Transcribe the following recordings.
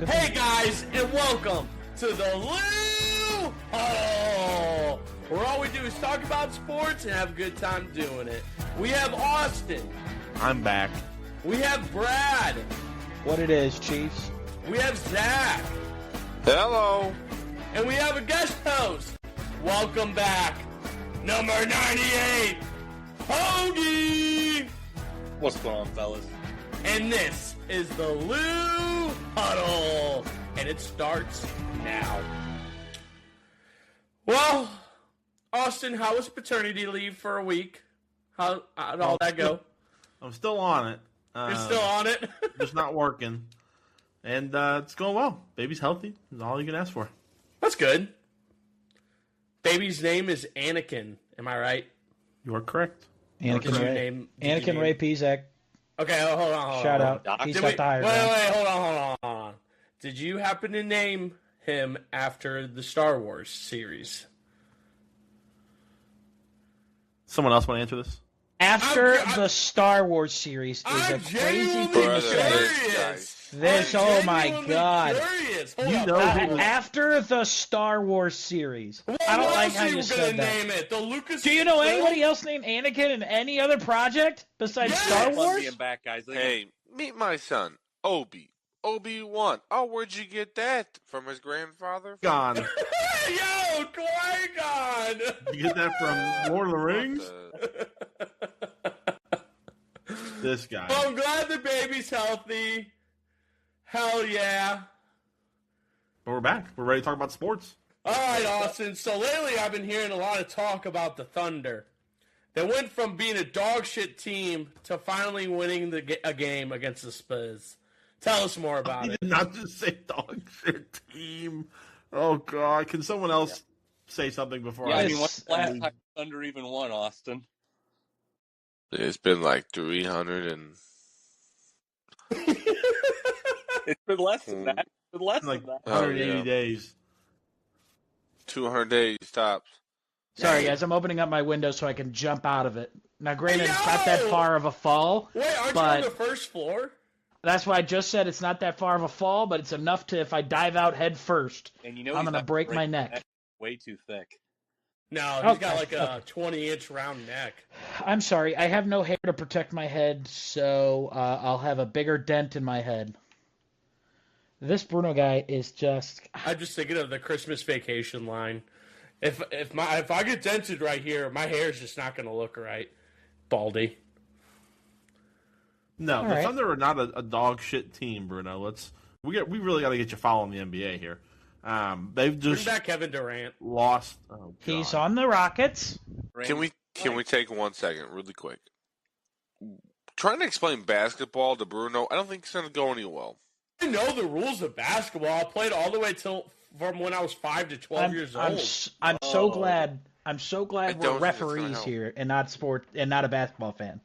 Hey guys, and welcome to the Lou Huddle, where all we do is talk about sports and have a good time doing it. We have Austin. I'm back. We have Brad. What it is, Chiefs? We have Zach. Hello. And we have a guest host. Welcome back, number 98, Hoagie. What's going on, fellas? And this is the Lou Huddle, and it starts now. Well, Austin, how was paternity leave for a week? How'd all that go? I'm still on it. You're still on it? Just not working. And it's going well. Baby's healthy. That's all you can ask for. That's good. Baby's name is Anakin. Am I right? You are correct. Anakin Ray Pizak. Okay, hold on. Shout out. He's got the higher ground. Wait, hold on. Did you happen to name him after the Star Wars series? Someone else want to answer this? After the Star Wars series is a crazy thing to say. Oh my God. You know after the Star Wars series. I don't like how you said that. Name it? The Lucas Do you know anybody else named Anakin in any other project besides Star Wars? Being back, guys. Hey, meet my son, Obi-Wan. Oh, where'd you get that? From his grandfather? Gone. Yo, Qui-Gon! You get that from Lord of the Rings? This guy. Well, I'm glad the baby's healthy. Hell yeah. But we're back. We're ready to talk about sports. All right, Austin. So lately I've been hearing a lot of talk about the Thunder. They went from being a dog shit team to finally winning a game against the Spurs. Tell us more about it. Not just say dog shit team. Oh, God. Can someone else say something before I mean, what's the last time Thunder even won, Austin? It's been like 300 and... It's been less than that. It's been less like than that. 180 days. 200 days tops. Sorry, guys. I'm opening up my window so I can jump out of it. Now, granted, it's not that far of a fall. Wait, aren't you on the first floor? That's why I just said it's not that far of a fall, but it's enough to, if I dive out head first, and you know I'm going to break my neck. Way too thick. No, he's got like a 20-inch round neck. I'm sorry. I have no hair to protect my head, so I'll have a bigger dent in my head. This Bruno guy is just... I'm just thinking of the Christmas Vacation line. If I get dented right here, my hair is just not going to look right. Baldy. No, the Thunder are not a dog shit team, Bruno. We really got to get you following the NBA here. They've just bring back Kevin Durant. Lost. Oh, God. He's on the Rockets. Can we take 1 second, really quick? Trying to explain basketball to Bruno, I don't think it's going to go any well. I know the rules of basketball. I played all the way from when I was 5 to 12 years old. I'm so glad. I'm so glad we're referees here and not a basketball fan.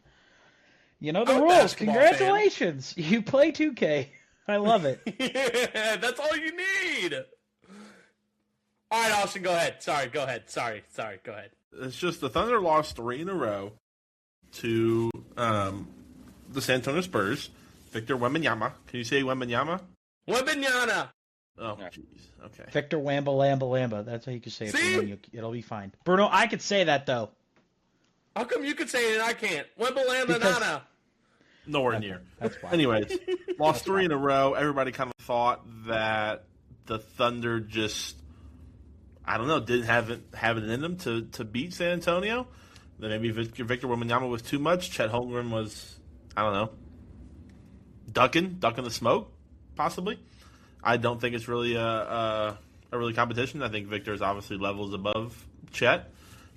You know the rules. Congratulations. Fan. You play 2K. I love it. Yeah, that's all you need. All right, Austin, go ahead. Sorry, go ahead. Go ahead. It's just the Thunder lost 3 in a row to the San Antonio Spurs. Victor Wembanyama. Can you say Wembanyama? Wembanyama. Oh, jeez. Okay. Victor Lamba. That's how you can say it. See? It'll be fine. Bruno, I could say that, though. How come you could say it and I can't? Wembanyama. Nowhere near. That's fine. Anyways, lost 3 in a row. Everybody kind of thought that the Thunder just, I don't know, didn't have it in them to beat San Antonio. Then maybe Victor Wembanyama was too much. Chet Holmgren was, I don't know, ducking the smoke, possibly. I don't think it's really a really competition. I think Victor is obviously levels above Chet.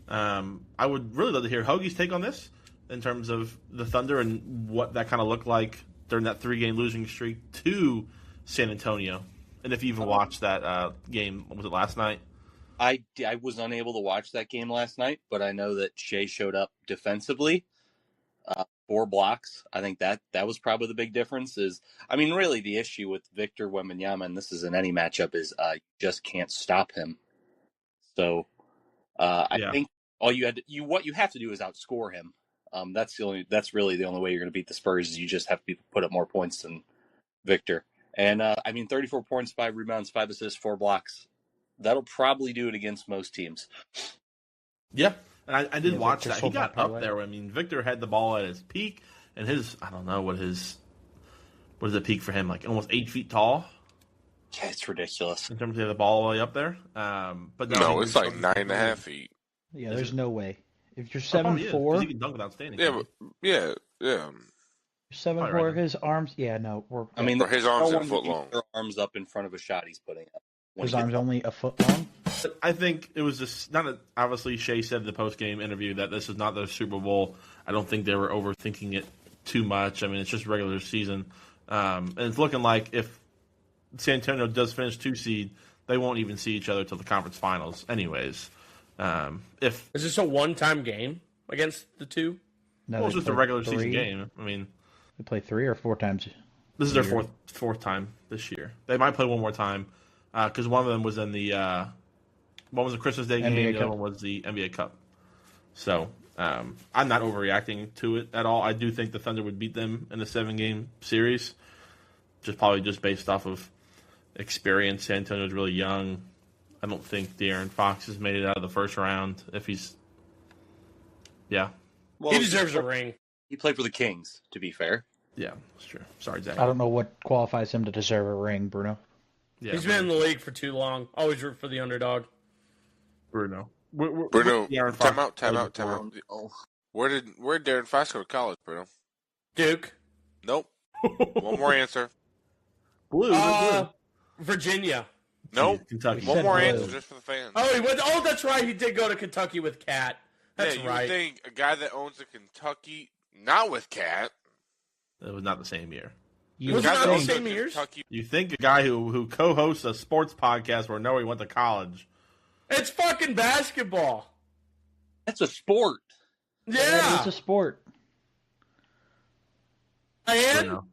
I would really love to hear Hoagie's take on this in terms of the Thunder and what that kind of looked like during that 3-game losing streak to San Antonio. And if you even watched that game, was it last night? I was unable to watch that game last night, but I know that Shea showed up defensively. 4 blocks. I think that was probably the big difference. Really the issue with Victor Wembanyama, and this is in any matchup, is you just can't stop him. So I think what you have to do is outscore him. That's really the only way you're going to beat the Spurs. Is you just have to put up more points than Victor. And 34 points, 5 rebounds, 5 assists, 4 blocks. That'll probably do it against most teams. Yeah, and I did watch Victor that. He sold got that up parlay. there. I mean, Victor had the ball at his peak, and I don't know what is the peak for him? Like almost 8 feet tall. Yeah, it's ridiculous. In terms of the ball all the way up there. But no, it's like 9.5 feet. Yeah, there's no way. If you're Probably 7'4", he can dunk without standing. Yeah, but, yeah. 7'4", Right. his arms. Yeah, no. Or his arms no are a one foot would use long. their arms up in front of a shot he's putting up. His arms only a foot long. I think it was just obviously Shea said in the post game interview that this is not the Super Bowl. I don't think they were overthinking it too much. I mean, it's just regular season, and it's looking like if San Antonio does finish 2 seed, they won't even see each other till the conference finals, anyways. If Is this a one-time game against the two? No, it's just a regular season game. I mean, they play 3 or 4 times. this is their fourth time this year. They might play one more time because one of them was in the one was a Christmas Day game, the other one was the NBA Cup. So I'm not overreacting to it at all. I do think the Thunder would beat them in a 7-game series, probably based off of experience. San Antonio's really young. I don't think De'Aaron Fox has made it out of the first round. If he's, yeah, He deserves a ring. He played for the Kings, to be fair. yeah, that's true. Sorry, Zach. I don't know what qualifies him to deserve a ring, Bruno. Yeah, He's been in the league for too long. Always root for the underdog. Bruno. Bruno, De'Aaron Fox time played out. Oh. Where did Darren Fox go to college, Bruno? Duke. Nope. One more answer. Blue. Virginia. Nope. Kentucky. One more Blue. answer just for the fans. Oh, he went. Oh, that's right. He did go to Kentucky with Cat. That's yeah, you right. think a guy that owns a Kentucky, not with Cat. It was not the same year. You Was a it guy not that the owns a same years? Kentucky- You think a guy who co-hosts a sports podcast where no, he went to college. It's fucking basketball. That's a sport. Yeah. It's a sport. And Bruno.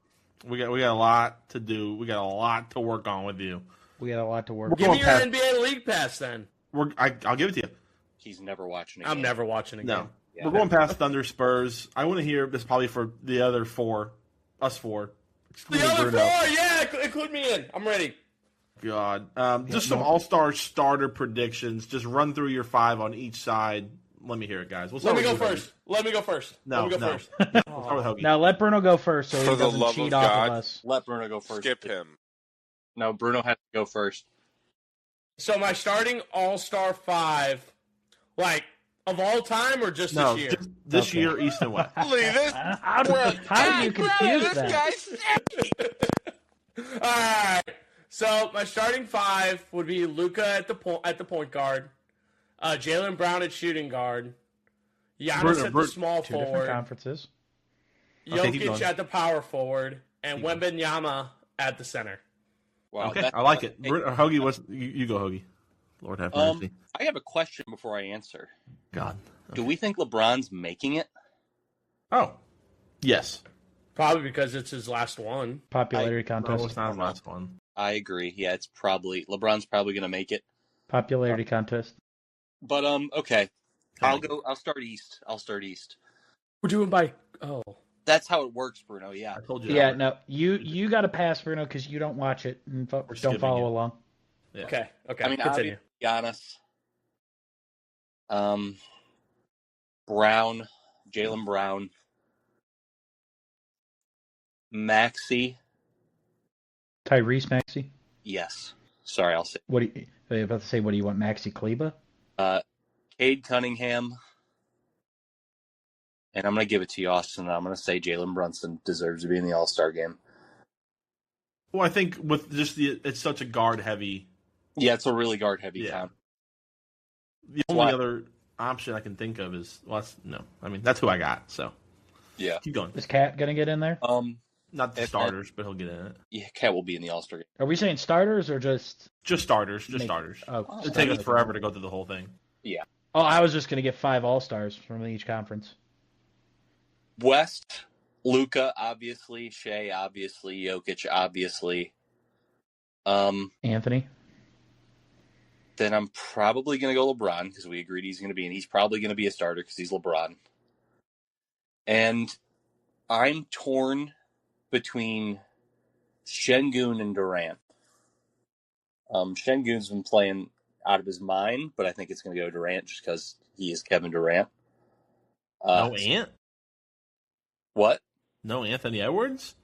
We got a lot to do. We got a lot to work on with you. We got a lot to work. give me your past- NBA League Pass then. I'll give it to you. He's never watching a game. I'm never watching a game. No. Yeah. We're going past Thunder Spurs. I want to hear this probably for the other four, us four. The other four, yeah, include me in. I'm ready. God. Just some all-star starter predictions. Just run through your 5 on each side. Let me hear it, guys. Let me go first. Let me go first. No, Let me go no. first. We'll start with Hoagie. Now let Bruno go first, so For he the doesn't love cheat of off God. of us. Let Bruno go first. Skip him. No, Bruno has to go first. So my starting all-star 5, like, of all time or just No, this year? just this Okay. year, East and West. Look at this. How do you confuse this that? guy's All right. So my starting 5 would be Luka at the point guard, Jaylen Brown at shooting guard, Giannis at the small 2 different forward, conferences. Okay, keep Jokic going. at the power forward, and Keep going. Wembanyama at the center. Wow, Okay, that- I like it. Hoagie, you go, Hoagie. Lord have mercy. I have a question before I answer. God. Do we think LeBron's making it? Oh, yes. Probably because it's his last one. Popularity No, contest. it's not the last one. I agree. Yeah, it's probably LeBron's probably going to make it. Popularity contest. But okay, Come I'll start east. We're doing by That's how it works, Bruno. Yeah. I told you. Yeah, that. no, you got to pass, Bruno, because you don't watch it and We're don't skipping follow it. along. Yeah. Okay. I mean, continue. Giannis, Brown, Jaylen Brown, Maxey. Tyrese Maxey. Yes. Sorry, I'll say. What do you? Are you about to say? What do you want, Maxi Kleba? Cade Cunningham. And I'm going to give it to you, Austin. I'm going to say Jalen Brunson deserves to be in the All-Star game. Well, I think with just it's such a guard heavy. Yeah, it's a really guard-heavy Yeah. town. The only other option I can think of is no. I mean, that's who I got. So Yeah. keep going. Is Cat gonna get in there? Not the If starters, but he'll get in it. Yeah, Cat will be in the All-Star game. Are we saying starters or just? Just starters. Just Make- starters. Oh, It'd take us forever to go through the whole thing. Oh, I was just gonna get 5 All Stars from each conference. West, Luka, obviously. Shea, obviously. Jokic, obviously. Anthony. Then I'm probably going to go LeBron because we agreed he's going to be, and he's probably going to be a starter because he's LeBron. And I'm torn between Şengün and Durant. Şengün's been playing out of his mind, but I think it's going to go Durant just because he is Kevin Durant. No Ant? What? No Anthony Edwards?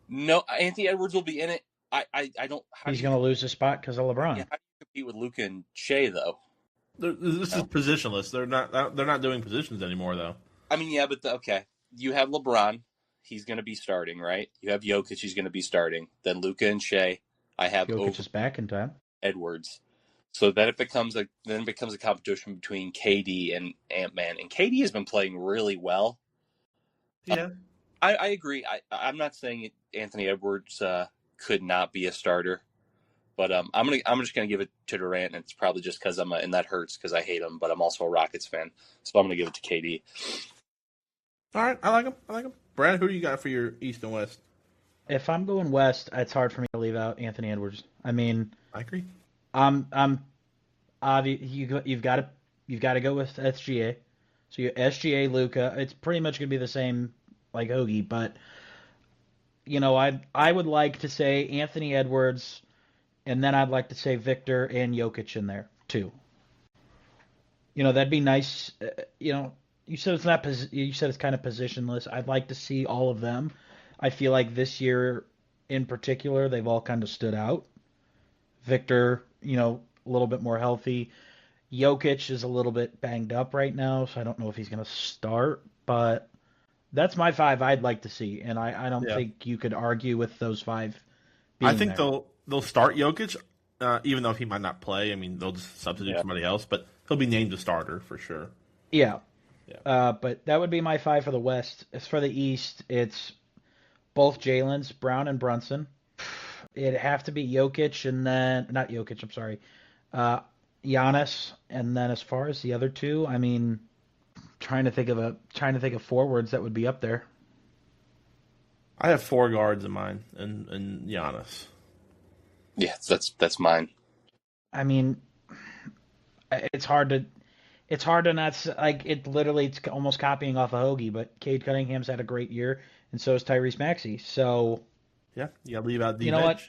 No, Anthony Edwards will be in it. I don't. He's going to lose his spot because of LeBron. Yeah, how do you compete with Luka and Shea though? This is positionless. They're not doing positions anymore though. I mean, yeah, but okay. You have LeBron. He's going to be starting, right? You have Jokic. He's going to be starting. Then Luka and Shea. I have Jokic is back in time. Edwards. So then it becomes a competition between KD and Ant-Man. And KD has been playing really well. Yeah. I agree. I'm not saying Anthony Edwards could not be a starter, but I'm just gonna give it to Durant, and it's probably just because and that hurts because I hate him, but I'm also a Rockets fan, so I'm gonna give it to KD. All right, I like him. Brad, who do you got for your East and West? If I'm going West, it's hard for me to leave out Anthony Edwards. I mean, I agree. You've got to go with SGA. So you SGA, Luka. It's pretty much gonna be the same like Hoagie, but I would like to say Anthony Edwards, and then I'd like to say Victor and Jokic in there too. That'd be nice. You said it's not. You said it's kind of positionless. I'd like to see all of them. I feel like this year, in particular, they've all kind of stood out. Victor, a little bit more healthy. Jokic is a little bit banged up right now, so I don't know if he's going to start. But that's my 5 I'd like to see, and I don't think you could argue with those 5. I think they'll start Jokic, even though he might not play. I mean, they'll just substitute somebody else, but he'll be named a starter for sure. Yeah. But that would be my 5 for the West. As for the East, it's both Jalen's, Brown and Brunson. It'd have to be Jokic and then not Jokic. I'm sorry, Giannis. And then as far as the other two, I mean, trying to think of forwards that would be up there. I have 4 guards in mine, and Giannis. Yeah, that's mine. I mean, it's hard to not like it. Literally, it's almost copying off of Hoagie, but Cade Cunningham's had a great year, and so has Tyrese Maxey. So yeah, you gotta leave out the. You know what?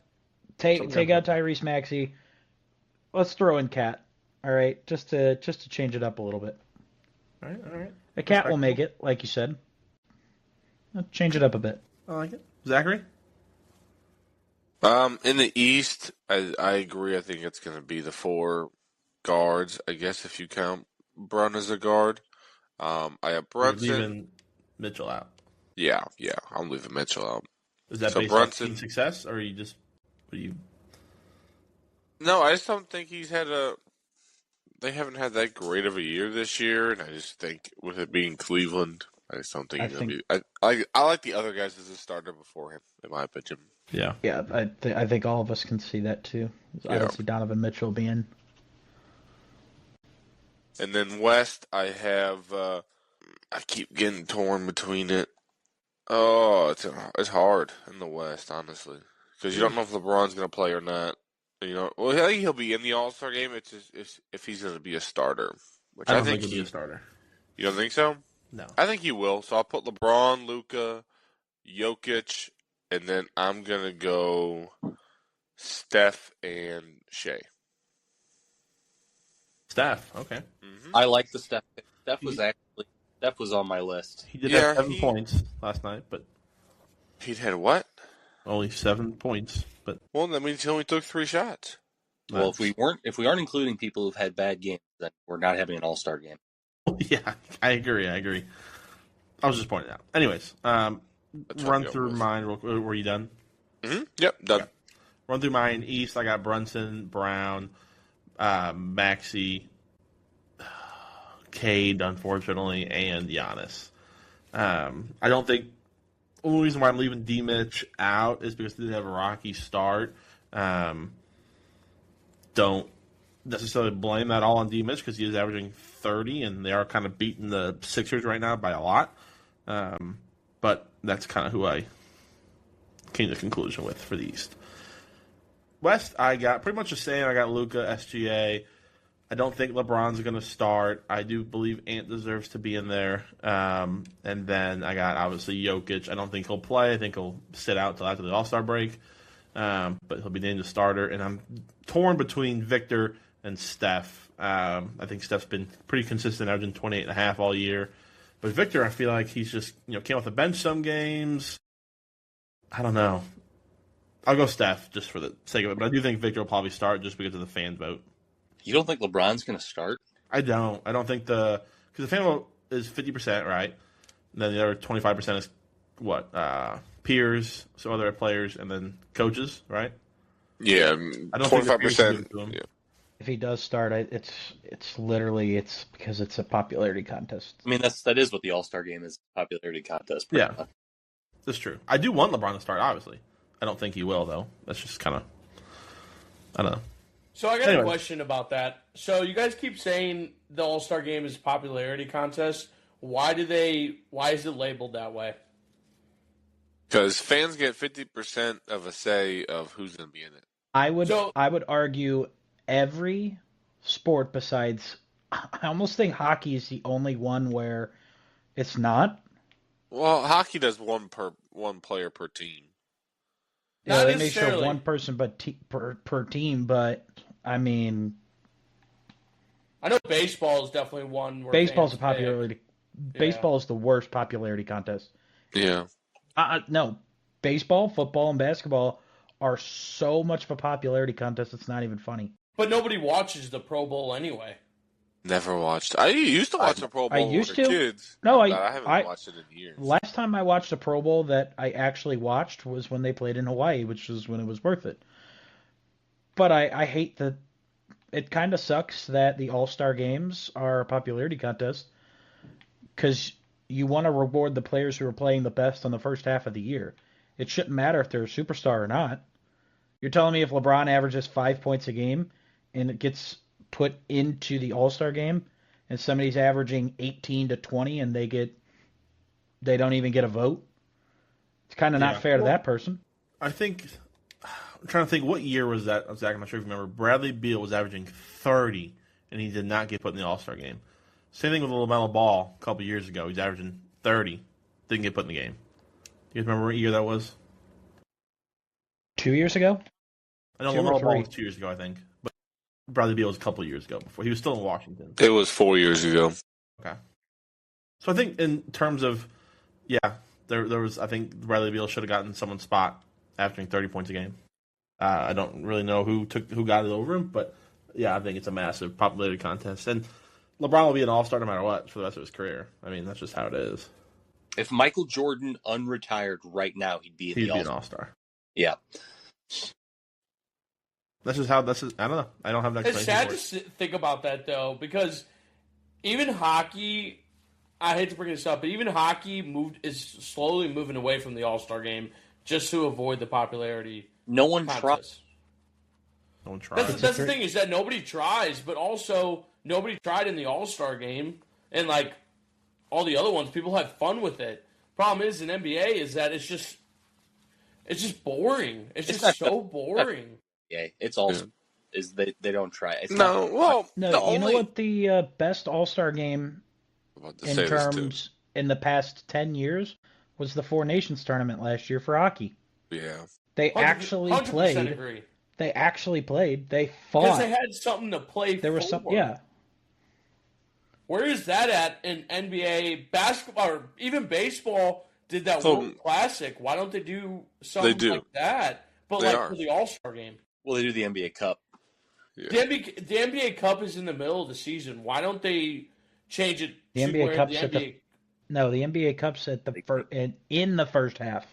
Take out Tyrese Maxey. Let's throw in Cat. All right, just to change it up a little bit. All right. A Cat will make it, like you said. Change it up a bit. I like it. Zachary? In the East, I agree. I think it's going to be the 4 guards, I guess, if you count Brun as a guard. I have Brunson. You're leaving Mitchell out. Yeah, I'm leaving Mitchell out. Is that based on team success, or are you just... No, I just don't think he's had they haven't had that great of a year this year, and I just think with it being Cleveland, I just don't think he's going to be... I like the other guys as a starter before him, in my opinion. Yeah. Yeah, I think all of us can see that too. I don't see Donovan Mitchell being... And then West, I have... I keep getting torn between it. Oh, it's hard in the West, honestly. Because you don't know if LeBron's going to play or not. Well, I think he'll be in the All-Star game. It's just if he's going to be a starter. Which I don't think he'll be a starter. You don't think so? No. I think he will. So I'll put LeBron, Luka, Jokic, and then I'm going to go Steph and Shea. Steph, okay. Mm-hmm. I like the Steph. Steph was on my list. He did have 7 points last night, but he'd had what? Only 7 points, but well, that means he only took 3 shots. Well, if we aren't including people who've had bad games, then we're not having an All-Star game. Yeah, I agree. I was just pointing out. Anyways, run through mine. Were you done? Mm-hmm. Yep, done. Okay. Run through mine. East, I got Brunson, Brown, Maxey, Cade, unfortunately, and Giannis. I don't think the only reason why I'm leaving D-Mitch out is because they did have a rocky start. Don't necessarily blame that all on D-Mitch because he is averaging 30, and they are kind of beating the Sixers right now by a lot. But that's kind of who I came to the conclusion with for the East. West, I got pretty much the same. I got Luka, SGA, I don't think LeBron's going to start. I do believe Ant deserves to be in there. And then I got, obviously, Jokic. I don't think he'll play. I think he'll sit out until after the All-Star break. But he'll be named the starter. And I'm torn between Victor and Steph. I think Steph's been pretty consistent, averaging 28.5 all year. But Victor, I feel like he's just, came off the bench some games. I don't know. I'll go Steph just for the sake of it. But I do think Victor will probably start just because of the fan vote. You don't think LeBron's going to start? I don't. I don't think because the fan vote is 50%, right? And then the other 25% is what? Peers, some other players, and then coaches, right? Yeah, I don't 25%. Yeah. If he does start, it's literally because it's a popularity contest. I mean, that is what the All-Star game is, popularity contest. Yeah, that's true. I do want LeBron to start, obviously. I don't think he will, though. That's just kind of, I don't know. So I got a question about that. So you guys keep saying the All-Star game is a popularity contest. Why is it labeled that way? Because fans get 50% of a say of who's going to be in it. I would argue every sport besides, I almost think hockey is the only one where it's not. Well, hockey does one player per team. Yeah, they make sure one person per team, but I mean, I know baseball is definitely one. Where baseball's a popularity. Baseball is the worst popularity contest. Yeah. No, baseball, football, and basketball are so much of a popularity contest. It's not even funny. But nobody watches the Pro Bowl anyway. Never watched. I used to watch the Pro Bowl with the kids. No, I haven't watched it in years. Last time I watched a Pro Bowl that I actually watched was when they played in Hawaii, which was when it was worth it. But I hate that. It kind of sucks that the All-Star games are a popularity contest because you want to reward the players who are playing the best on the first half of the year. It shouldn't matter if they're a superstar or not. You're telling me if LeBron averages 5 points a game and it gets put into the All-Star game and somebody's averaging 18 to 20 and they don't even get a vote? It's kind of not fair to that person. I think, I'm trying to think, what year was that? Zach, I'm not sure if you remember. Bradley Beal was averaging 30 and he did not get put in the All-Star game. Same thing with LaMelo Ball a couple years ago. He's averaging 30, didn't get put in the game. You guys remember what year that was? 2 years ago? I know LaMelo Ball was 2 years ago, I think. But Bradley Beal was a couple of years ago before. He was still in Washington. It was 4 years ago. Okay. So I think in terms of, there was, I think Bradley Beal should have gotten someone's spot averaging 30 points a game. I don't really know who got it over him, but I think it's a massive popularity contest. And LeBron will be an all-star no matter what for the rest of his career. I mean, that's just how it is. If Michael Jordan unretired right now, he'd be an all-star. Yeah. That's just how I don't know. I don't have that. It's sad to think about that, though, because even hockey, I hate to bring this up, but even hockey is slowly moving away from the All-Star game just to avoid the popularity. No one tries. No one tries. That's the thing, is that nobody tries, but also nobody tried in the All-Star game, and like all the other ones, people had fun with it. Problem is in NBA is that it's just boring. It's just so boring. Yeah, it's also is they don't try. It's you know what the best All-Star game in terms in the past 10 years was the Four Nations tournament last year for hockey. Yeah. They actually played. Agree. They actually played. They fought. Because they had something to play there for. Was some, yeah. Where is that at in NBA basketball or even baseball? Did that World Classic? Why don't they do something like that? But for the All-Star game. Well, they do the NBA Cup. Yeah. The NBA Cup is in the middle of the season. Why don't they change it? The NBA Cup's the NBA Cup's at in the first half.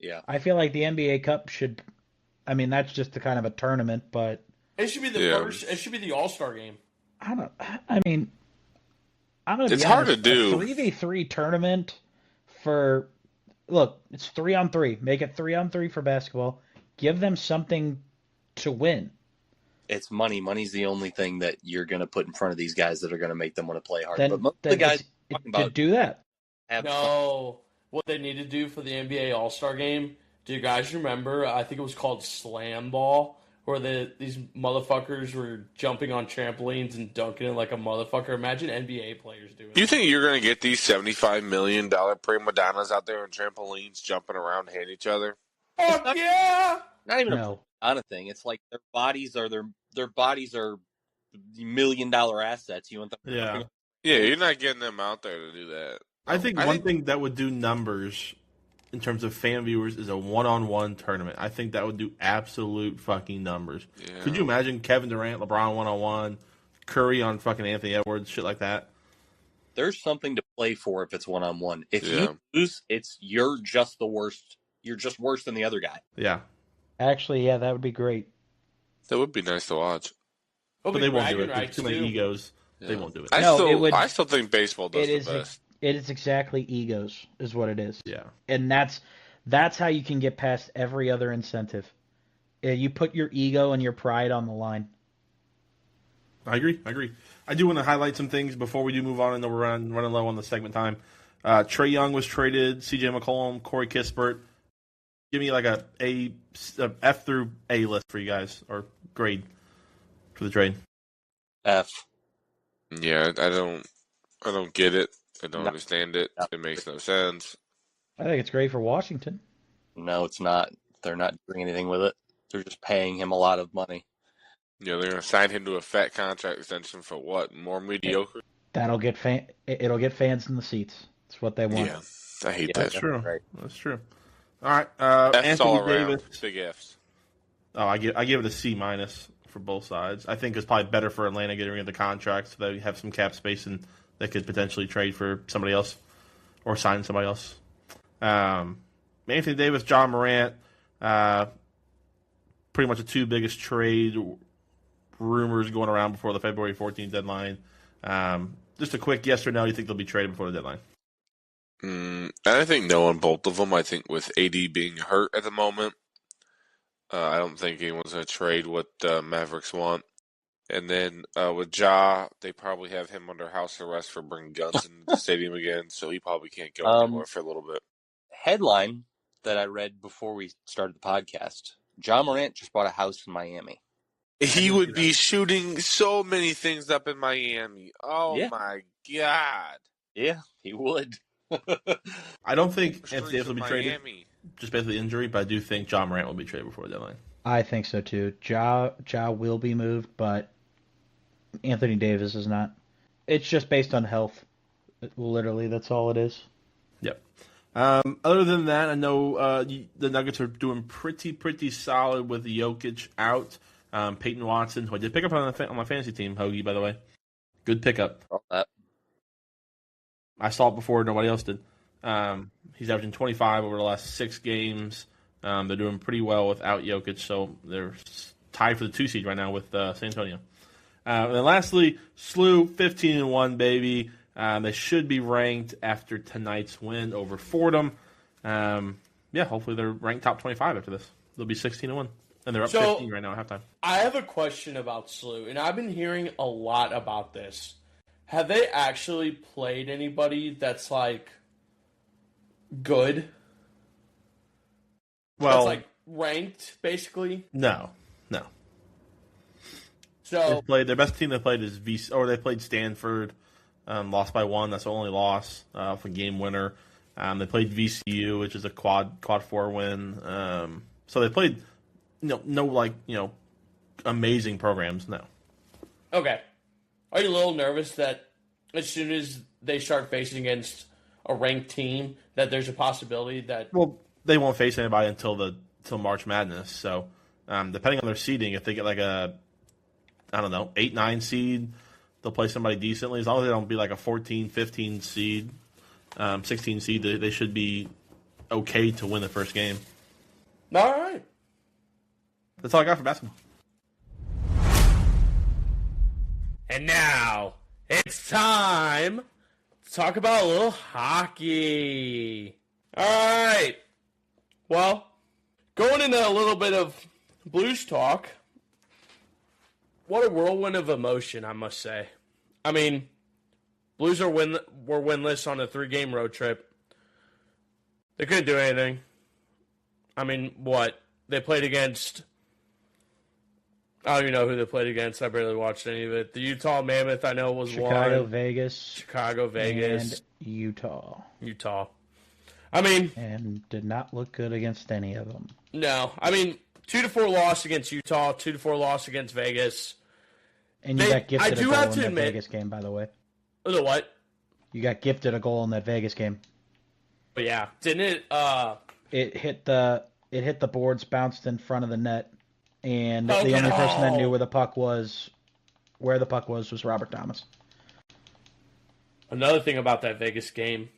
Yeah, I feel like the NBA Cup should. I mean, that's just a kind of a tournament, but it should be first. It should be the All-Star game. I'm gonna. It's hard to do. 3v3 tournament for. Look, it's 3-on-3. Make it 3-on-3 for basketball. Give them something to win. It's money. Money's the only thing that you're going to put in front of these guys that are going to make them want to play hard. But the guys to do that. What they need to do for the NBA All-Star game, do you guys remember? I think it was called Slam Ball, where these motherfuckers were jumping on trampolines and dunking it like a motherfucker. Imagine NBA players doing You that. think you're going to get these $75 million prima donnas out there on trampolines jumping around, hitting each other? Fuck yeah! Not even No. a thing. It's like their bodies are $1 million assets. You want them? Yeah. Yeah, you're not getting them out there to do that. I think one thing that would do numbers in terms of fan viewers is a one-on-one tournament. I think that would do absolute fucking numbers. Yeah. Could you imagine Kevin Durant, LeBron one-on-one, Curry on fucking Anthony Edwards, shit like that? There's something to play for if it's one-on-one. If Yeah. you lose, you're just the worst. You're just worse than the other guy. Yeah. Actually, yeah, that would be great. That would be nice to watch. It'll But be they won't do bragging it. There's rights, too many too. egos. Yeah. They won't do it. I still think baseball does It the is best. it is exactly egos is what it is. Yeah. And that's how you can get past every other incentive. You put your ego and your pride on the line. I agree. I do want to highlight some things before we do move on. I know we're running low on the segment time. Trae Young was traded. C.J. McCollum, Corey Kispert. Give me like a F through A list for you guys, or grade for the trade. F. Yeah, I don't get it. I don't No. understand it. It makes no sense. I think it's great for Washington. No, it's not. They're not doing anything with it. They're just paying him a lot of money. Yeah, they're going to sign him to a fat contract extension for what? More mediocre? It'll get fans in the seats. It's what they want. Yeah, I hate Yeah, that. True. Right. That's true. All right. F's Anthony all around. Davis. Big F's. Oh, I give it a C minus for both sides. I think it's probably better for Atlanta getting rid of the contract so they have some cap space and they could potentially trade for somebody else or sign somebody else. Anthony Davis, John Morant, pretty much the two biggest trade rumors going around before the February 14th deadline. Just a quick yes or no, you think they'll be traded before the deadline? I think no on both of them. I think with AD being hurt at the moment, I don't think anyone's going to trade what Mavericks want. And then with Ja, they probably have him under house arrest for bringing guns into the stadium again, so he probably can't go anywhere for a little bit. Headline that I read before we started the podcast: John Morant just bought a house in Miami. He would be shooting so many things up in Miami. Oh, Yeah. my God. Yeah, he would. I don't think Streets Anthony Davis will be of traded Miami. just based on the injury, but I do think John Morant will be traded before the deadline. I think so too. Ja will be moved, but Anthony Davis is not. It's just based on health. Literally, that's all it is. Yep. Other than that, I know the Nuggets are doing pretty solid with Jokic out. Peyton Watson, who I did pick up on my fantasy team, Hoagie, by the way. Good pickup. I saw it before nobody else did. He's averaging 25 over the last 6 games. They're doing pretty well without Jokic, so they're tied for the 2 seed right now with San Antonio. And then lastly, SLU, 15-1, baby. They should be ranked after tonight's win over Fordham. Hopefully they're ranked top 25 after this. They'll be 16-1, and they're up 15 right now at halftime. I have a question about SLU, and I've been hearing a lot about this. Have they actually played anybody that's, like, good? Well, that's, like, ranked, basically? No. So Their best team they played is they played Stanford, lost by 1. That's the only loss for game winner. They played VCU, which is a quad 4 win. So they played no amazing programs. No. okay. Are you a little nervous that as soon as they start facing against a ranked team, that there's a possibility that... Well, they won't face anybody until March Madness. So depending on their seeding, if they get like a 8-9 seed, they'll play somebody decently. As long as they don't be like a 14, 15 seed, 16 seed, they should be okay to win the first game. All right. That's all I got for basketball. And now, it's time to talk about a little hockey. All right. Well, going into a little bit of Blues talk, what a whirlwind of emotion, I must say. I mean, Blues were winless on a 3-game road trip. They couldn't do anything. I mean, what? They played against I don't even know who they played against. I barely watched any of it. The Utah Mammoth, I know, was Chicago, one. Vegas, Chicago, Vegas, and Utah. Utah. I mean, And did not look good against any of them. no. I mean, 2-4 loss against Utah, 2-4 loss against Vegas. And you got gifted a goal in that admit, Vegas game, by the way. The what? You got gifted a goal in that Vegas game. But yeah, didn't it? It hit the boards, bounced in front of the net, and the only person that knew where the puck was Robert Thomas. Another thing about that Vegas game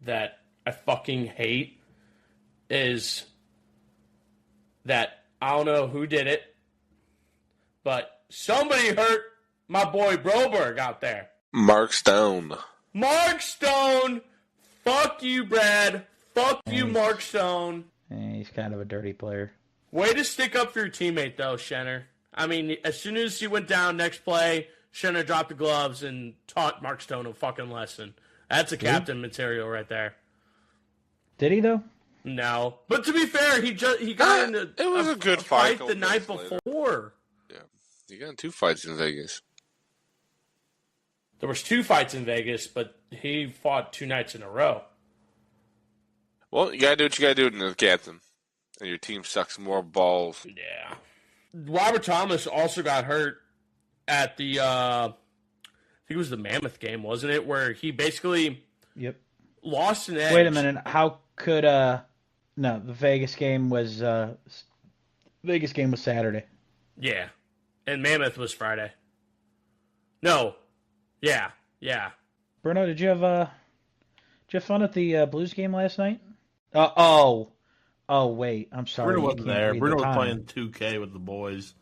that I fucking hate is that I don't know who did it, but somebody hurt my boy Broberg out there. Mark Stone. Mark Stone! Fuck you, Brad. Fuck you, Mark Stone. He's kind of a dirty player. Way to stick up for your teammate, though, Schenner. I mean, as soon as he went down next play, Schenner dropped the gloves and taught Mark Stone a fucking lesson. That's a captain material right there. Did he, though? No. But to be fair, he got into it was a good fight the night before. Yeah. You got in 2 fights in Vegas. There was 2 fights in Vegas, but he fought 2 nights in a row. Well, you gotta do what you gotta do as a captain. And your team sucks more balls. Yeah. Robert Thomas also got hurt at the, I think it was the Mammoth game, wasn't it? Where he basically lost an edge. Wait a minute. How could, no, the Vegas game was Saturday. Yeah. And Mammoth was Friday. No. Yeah. Bruno, did you have fun at the Blues game last night? Oh, wait. I'm sorry. Bruno wasn't there. Bruno was playing 2K with the boys.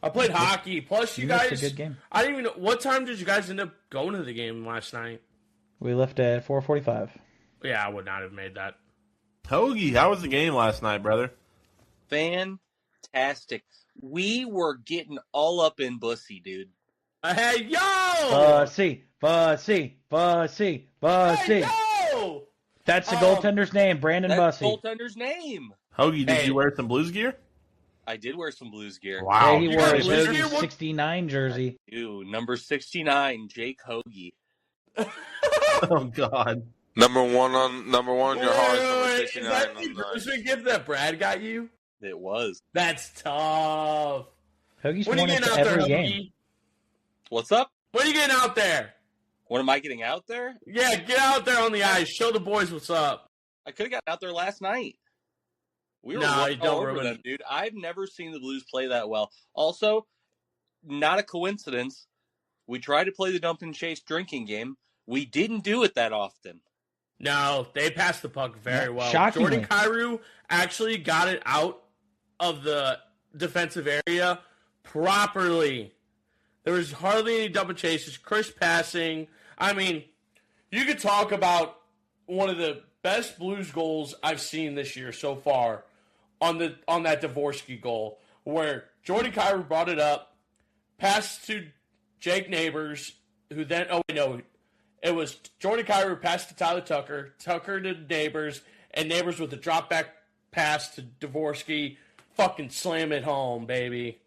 I played hockey. Plus, you guys. Missed a good game. I didn't even know. What time did you guys end up going to the game last night? We left at 4:45. Yeah, I would not have made that. Hoagie, how was the game last night, brother? Fantastic. We were getting all up in Bussy, dude. Hey, yo! Bussy. Hey, yo! That's the goaltender's name, Brandon That's Bussy. the goaltender's name. Hoagie, did you wear some Blues gear? I did wear some Blues gear. Wow. Yeah, he wore his Blues Hoagie gear? 69 jersey. Ew, number 69, Jake Hoagie. Oh, God. Number one on your heart, number 69 Is that on the the endorsement gift that Brad got you? It was. That's tough. Hoagie's When are won you it getting to out there, every Hoagie? game. What's up? When are you getting out there? When am I getting out there? Yeah, get out there on the ice. Show the boys what's up. I could have gotten out there last night. We were No, running don't all over ruin them, it. dude. I've never seen the Blues play that well. Also, not a coincidence. We tried to play the dump and chase drinking game. We didn't do it that often. No, they passed the puck very well. Shockingly. Jordan Kyrou actually got it out of the defensive area properly. There was hardly any double chases, crisp passing. I mean, you could talk about one of the best Blues goals I've seen this year so far on that Dvorsky goal, where Jordan Kyrou brought it up, passed to Jake Neighbors, who then it was Jordan Kyrou passed to Tyler Tucker, Tucker to Neighbors, and Neighbors with a drop back pass to Dvorsky, fucking slam it home, baby.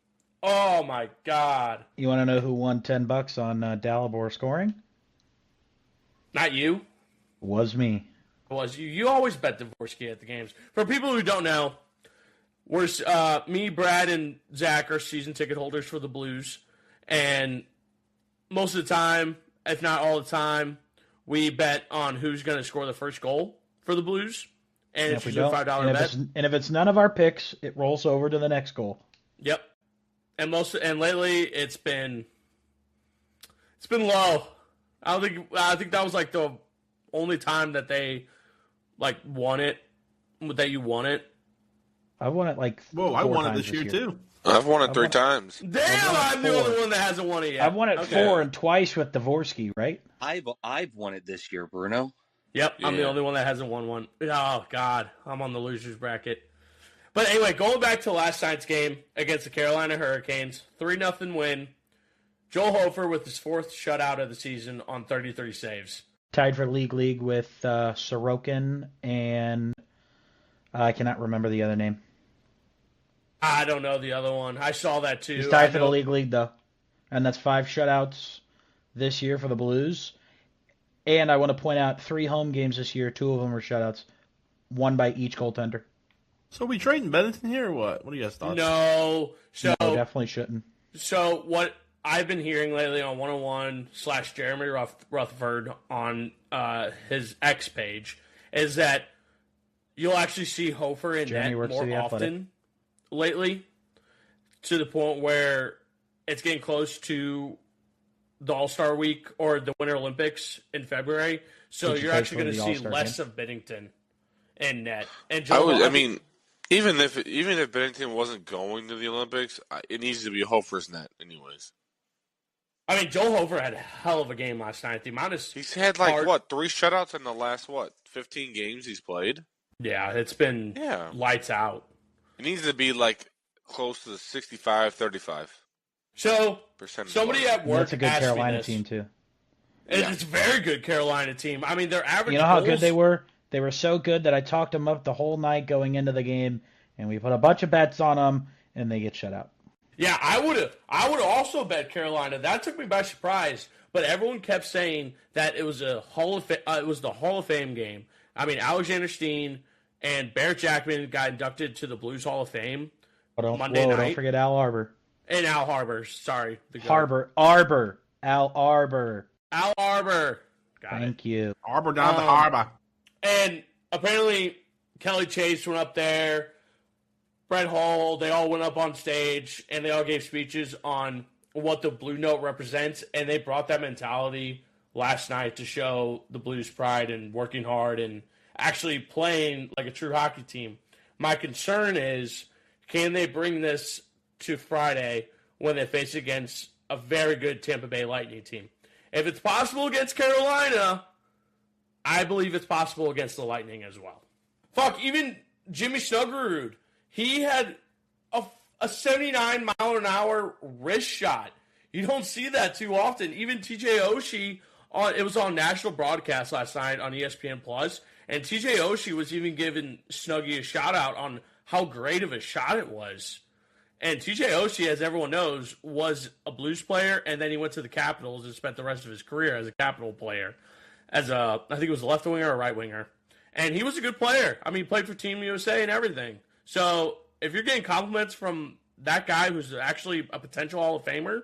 Oh my God! You want to know who won $10 on Dalibor scoring? Not you. Was me. It was you. You always bet Dvorsky at the games. For people who don't know, we're me, Brad, and Zach are season ticket holders for the Blues, and most of the time, if not all the time, we bet on who's going to score the first goal for the Blues, and it's usually a $5 bet. And if it's none of our picks, it rolls over to the next goal. Yep. And lately it's been low. I think that was like the only time that they won it, that you won it. I won it I won it this year too. I've won it 3 times. Damn, I'm the only one that hasn't won it yet. I've won it 4 and twice with Dvorsky, right? I've won it this year, Bruno. Yep, I'm the Yeah. only one that hasn't won one. Oh, God. I'm on the loser's bracket. But anyway, going back to last night's game against the Carolina Hurricanes, 3-0 win. Joel Hofer with his 4th shutout of the season on 33 saves. Tied for league with Sorokin and I cannot remember the other name. I don't know the other one. I saw that too. He's I tied for the know- league though, and that's 5 shutouts this year for the Blues. And I want to point out 3 home games this year. 2 of them were shutouts, one by each goaltender. So we trading Bennington here or what? What do you guys thought? No. So No, definitely shouldn't. So what I've been hearing lately on 101 / Jeremy Rutherford on his X page is that you'll actually see Hofer in Jeremy net works for more the Athletic. often lately, to the point where it's getting close to the All-Star Week or the Winter Olympics in February. So Which you're is actually going to basically see the All-Star less game. of Binnington in net. And I mean, even if Bennington wasn't going to the Olympics, it needs to be Hofer's net, anyways. I mean, Joel Hofer had a hell of a game last night. The amount of He's had 3 shutouts in the last 15 games he's played. Yeah, it's been lights out. It needs to be close to the 65-35. So Percentage somebody wise. at work That's a good asked me Carolina this. team too. It's a very good Carolina team. I mean, their average. You know how goals, good they were? They were so good that I talked them up the whole night going into the game, and we put a bunch of bets on them, and they get shut out. Yeah, I would have also bet Carolina. That took me by surprise. But everyone kept saying that it was it was the Hall of Fame game. I mean, Alexander Steen and Barrett Jackman got inducted to the Blues Hall of Fame Monday night. Don't forget Al Arbor. And Al Harbor. Sorry, Arbor. Al Arbor. Al Arbor. Thank you. Arbor down the harbor. And apparently Kelly Chase went up there. Brett Hull, they all went up on stage and they all gave speeches on what the Blue Note represents, and they brought that mentality last night to show the Blues pride and working hard and actually playing like a true hockey team. My concern is, can they bring this to Friday when they face against a very good Tampa Bay Lightning team? If it's possible against Carolina, I believe it's possible against the Lightning as well. Fuck, even Jimmy Snuggerud, he had a 79-mile-an-hour wrist shot. You don't see that too often. Even TJ Oshie, it was on national broadcast last night on ESPN Plus, and TJ Oshie was even giving Snuggie a shout-out on how great of a shot it was. And TJ Oshie, as everyone knows, was a Blues player, and then he went to the Capitals and spent the rest of his career as a Capital player. I think it was a left winger or right winger. And he was a good player. I mean, he played for Team USA and everything. So if you're getting compliments from that guy who's actually a potential Hall of Famer,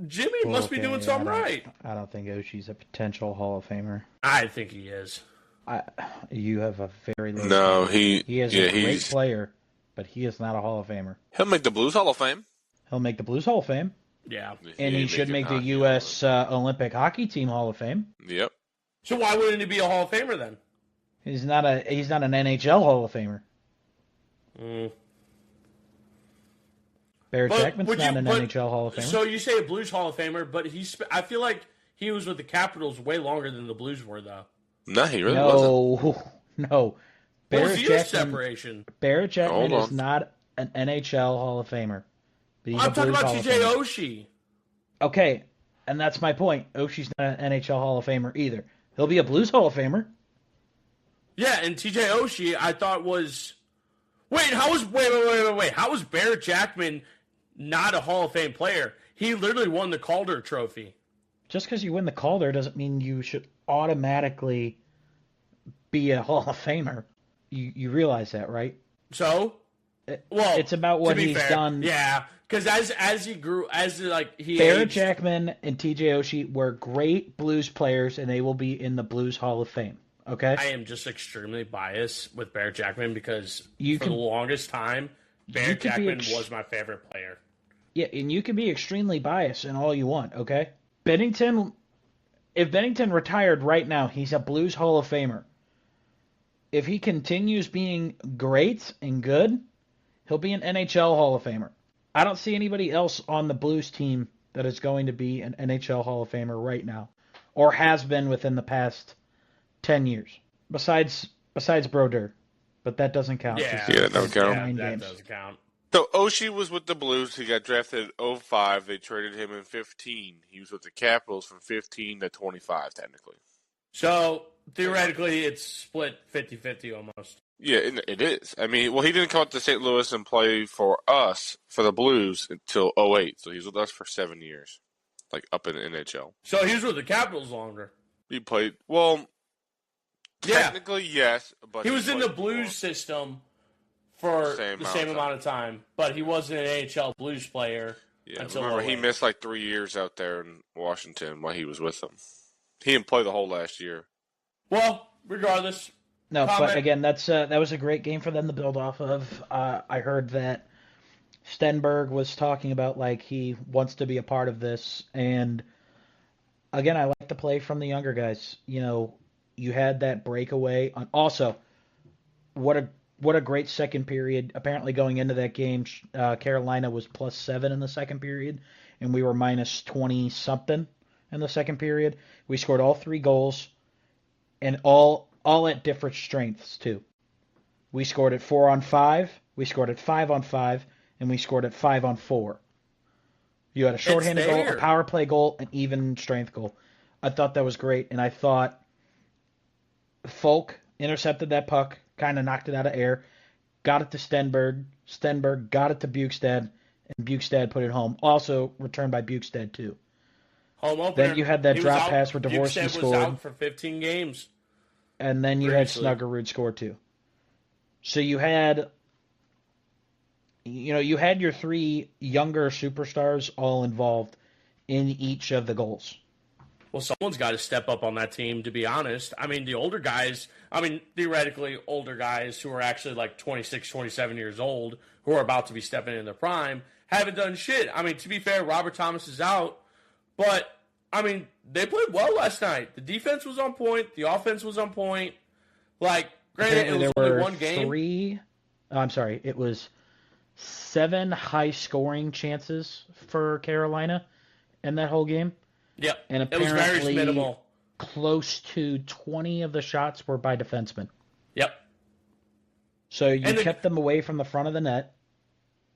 Jimmy must be doing something right. I don't think Oshie's a potential Hall of Famer. I think he is. You have a very low No, standard. He is a great he's player, but he is not a Hall of Famer. He'll make the Blues Hall of Fame. He'll make the Blues Hall of Fame. Yeah. And he should make the U.S. Olympic Hockey Team Hall of Fame. Yep. So why wouldn't he be a Hall of Famer then? He's not an NHL Hall of Famer. Barrett Jackman's not an NHL Hall of Famer. So you say a Blues Hall of Famer, but I feel like he was with the Capitals way longer than the Blues were, though. No, he really wasn't. No. What was the year separation? Barrett Jackman is not an NHL Hall of Famer. But he's I'm talking about TJ Famer. Oshie. Okay, and that's my point. Oshie's not an NHL Hall of Famer either. He'll be a Blues Hall of Famer. Yeah, and TJ Oshie, I thought was... Wait, how was Barrett Jackman not a Hall of Fame player? He literally won the Calder Trophy. Just because you win the Calder doesn't mean you should automatically be a Hall of Famer. You realize that, right? So? Well, it's about what he's done. Yeah, because as he grew, Barrett aged, Jackman and TJ Oshie were great Blues players, and they will be in the Blues Hall of Fame. Okay? I am just extremely biased with Barrett Jackman because the longest time, Barrett Jackman was my favorite player. Yeah, and you can be extremely biased and all you want, okay? If Bennington retired right now, he's a Blues Hall of Famer. If he continues being great and good, he'll be an NHL Hall of Famer. I don't see anybody else on the Blues team that is going to be an NHL Hall of Famer right now, or has been within the past 10 years, besides Brodeur. But that doesn't count. Yeah, that doesn't count. That doesn't count. So Oshie was with the Blues. He got drafted in 05. They traded him in 15. He was with the Capitals from 15 to 25, technically. So, theoretically, it's split 50-50 almost. Yeah, it is. I mean, well, he didn't come up to St. Louis and play for us, for the Blues, until '08. So he was with us for 7 years, like up in the NHL. So he was with the Capitals longer. He played, well, Yeah, technically, yes, but he was in the played Blues for system for the same of amount of time, but he wasn't an AHL Blues player Yeah, until remember, he 08. missed like 3 years out there in Washington while he was with them. He didn't play the whole last year. Well, regardless. No, Comment. but again, that was a great game for them to build off of. I heard that Stenberg was talking about like he wants to be a part of this, and again, I like the play from the younger guys. You know, you had that breakaway. Also, what a great second period. Apparently, going into that game, Carolina was +7 in the second period, and we were -20 something in the second period. We scored all 3 goals, and all at different strengths too. We scored at 4-on-5, we scored at 5-on-5, and we scored at 5-on-4. You had a shorthanded goal, a power play goal, an even strength goal. I thought that was great, and I thought Folk intercepted that puck, kind of knocked it out of air, got it to Stenberg. Stenberg got it to Bukestad, and Bukestad put it home. Also returned by Bukestad too. Home opener. Then you had that drop pass where Dvorsky Bukestad scored. was out for 15 games. And then you had Snuggerud score too. So you had your 3 younger superstars all involved in each of the goals. Well, someone's got to step up on that team, to be honest. I mean, the older guys, theoretically older guys who are actually like 26, 27 years old, who are about to be stepping in their prime, haven't done shit. I mean, to be fair, Robert Thomas is out, but, they played well last night. The defense was on point. The offense was on point. Like, granted, it was only one game. It was 7 high-scoring chances for Carolina in that whole game. Yep, and apparently it was very minimal. Close to 20 of the shots were by defensemen. Yep. So you kept them away from the front of the net,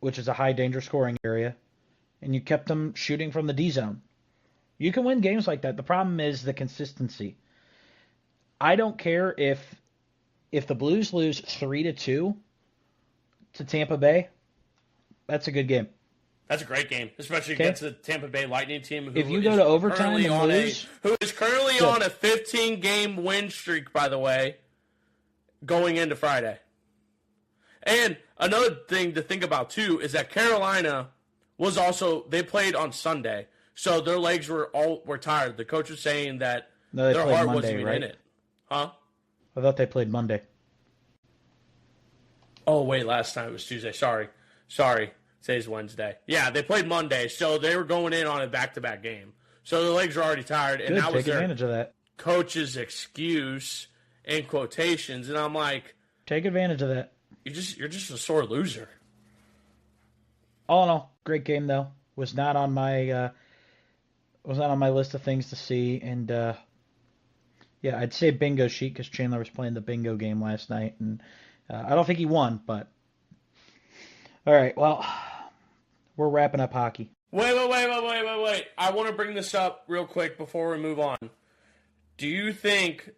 which is a high-danger scoring area, and you kept them shooting from the D zone. You can win games like that. The problem is the consistency. I don't care if the Blues lose 3-2 to Tampa Bay. That's a good game. That's a great game, especially against the Tampa Bay Lightning team. If you go to overtime and lose, who is currently on a 15-game win streak, by the way, going into Friday. And another thing to think about too is that Carolina was also, they played on Sunday, so their legs were tired. The coach was saying that their heart wasn't even in it. Huh? I thought they played Monday. Oh wait, last time it was Tuesday. Sorry. Today's Wednesday. Yeah, they played Monday, so they were going in on a back-to-back game. So their legs were already tired, and that was advantage of that. Coach's excuse in quotations. And I'm like, take advantage of that. You're just a sore loser. All in all, great game though. Was not on my list of things to see, and yeah, I'd say bingo sheet because Chandler was playing the bingo game last night, and I don't think he won, but all right, well. We're wrapping up hockey. Wait. I want to bring this up real quick before we move on. Do you think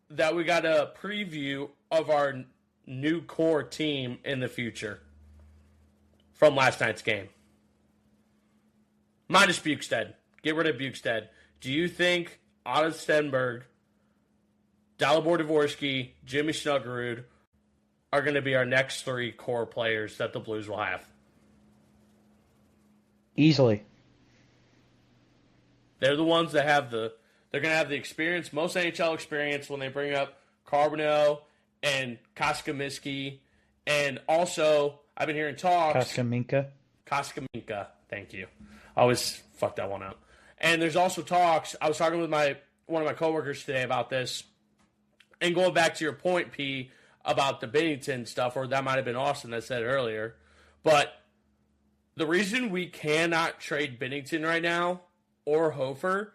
that we got a preview of our new core team in the future from last night's game? Minus Bukestad. Get rid of Bukestad. Do you think Otto Stenberg, Dalibor Dvorsky, Jimmy Snuggerud are going to be our next 3 core players that the Blues will have? Easily. They're the ones that they're going to have the experience, most NHL experience when they bring up Carbonneau and Koskaminsky. And also, I've been hearing talks. Koskaminka. Thank you. I always fuck that one up. And there's also talks. I was talking with one of my coworkers today about this. And going back to your point, P, about the Binnington stuff, or that might have been Austin that said it earlier. But the reason we cannot trade Binnington right now or Hofer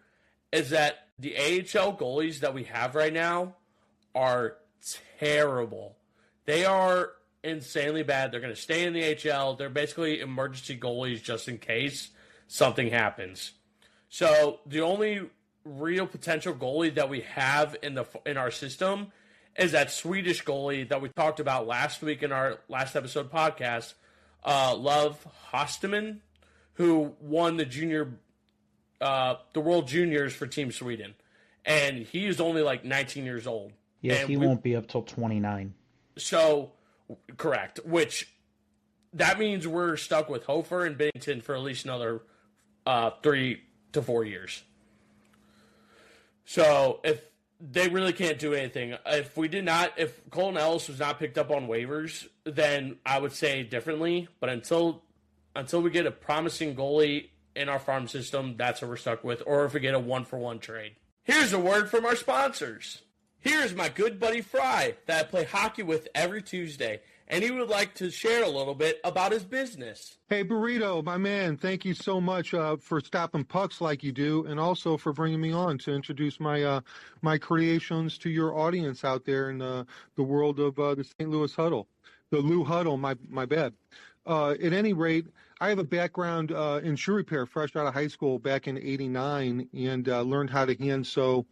is that the AHL goalies that we have right now are terrible. They are insanely bad. They're going to stay in the AHL. They're basically emergency goalies just in case something happens. So the only real potential goalie that we have in our system is that Swedish goalie that we talked about last week in our last episode podcast, Love Hosteman, who won the World Juniors for Team Sweden. And he's only like 19 years old. Yeah, and he won't be up till 29. So, correct. Which, that means we're stuck with Hofer and Binnington for at least another 3 to 4 years. So, if they really can't do anything. If Colin Ellis was not picked up on waivers, then I would say differently. But until we get a promising goalie in our farm system, that's what we're stuck with. Or if we get a 1-for-1 trade. Here's a word from our sponsors. Here's my good buddy Fry that I play hockey with every Tuesday, and he would like to share a little bit about his business. Hey, Burrito, my man, thank you so much for stopping pucks like you do, and also for bringing me on to introduce my creations to your audience out there in the world of the St. Louis Huddle. The Lou Huddle, my bad. At any rate, I have a background in shoe repair fresh out of high school back in '89, and learned how to hand sew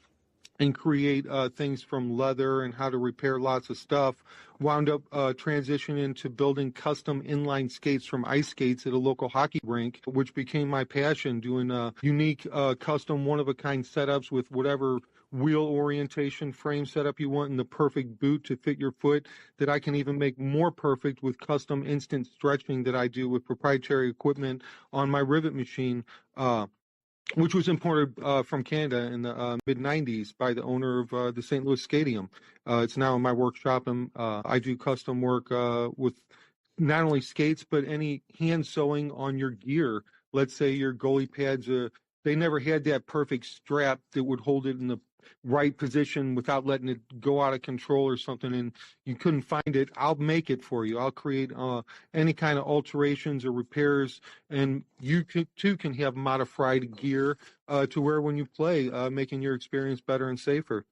and create things from leather and how to repair lots of stuff. Wound up transitioning into building custom inline skates from ice skates at a local hockey rink, which became my passion, doing unique custom one-of-a-kind setups with whatever wheel orientation, frame setup you want, and the perfect boot to fit your foot that I can even make more perfect with custom instant stretching that I do with proprietary equipment on my rivet machine, which was imported from Canada in the mid-'90s by the owner of the St. Louis Stadium. It's now in my workshop, and I do custom work with not only skates, but any hand sewing on your gear. Let's say your goalie pads, they never had that perfect strap that would hold it in the right position without letting it go out of control or something, and you couldn't find it. I'll make it for you. I'll create any kind of alterations or repairs, and you too can have modified gear to wear when you play, making your experience better and safer.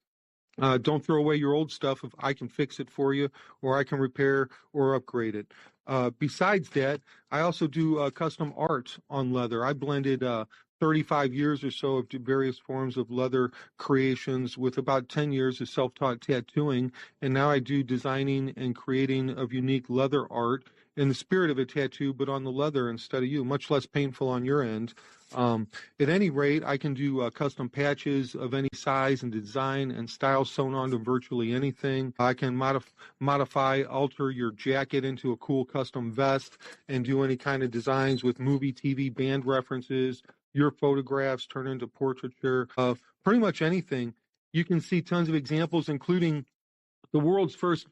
Don't throw away your old stuff if I can fix it for you, or I can repair or upgrade it. Besides that, I also do custom art on leather. I blended 35 years or so of various forms of leather creations with about 10 years of self-taught tattooing, and now I do designing and creating of unique leather art in the spirit of a tattoo, but on the leather instead of you, much less painful on your end. At any rate, I can do custom patches of any size and design and style sewn onto virtually anything. I can modify, alter your jacket into a cool custom vest and do any kind of designs with movie, TV, band references, your photographs turn into portraiture, pretty much anything. You can see tons of examples, including the world's first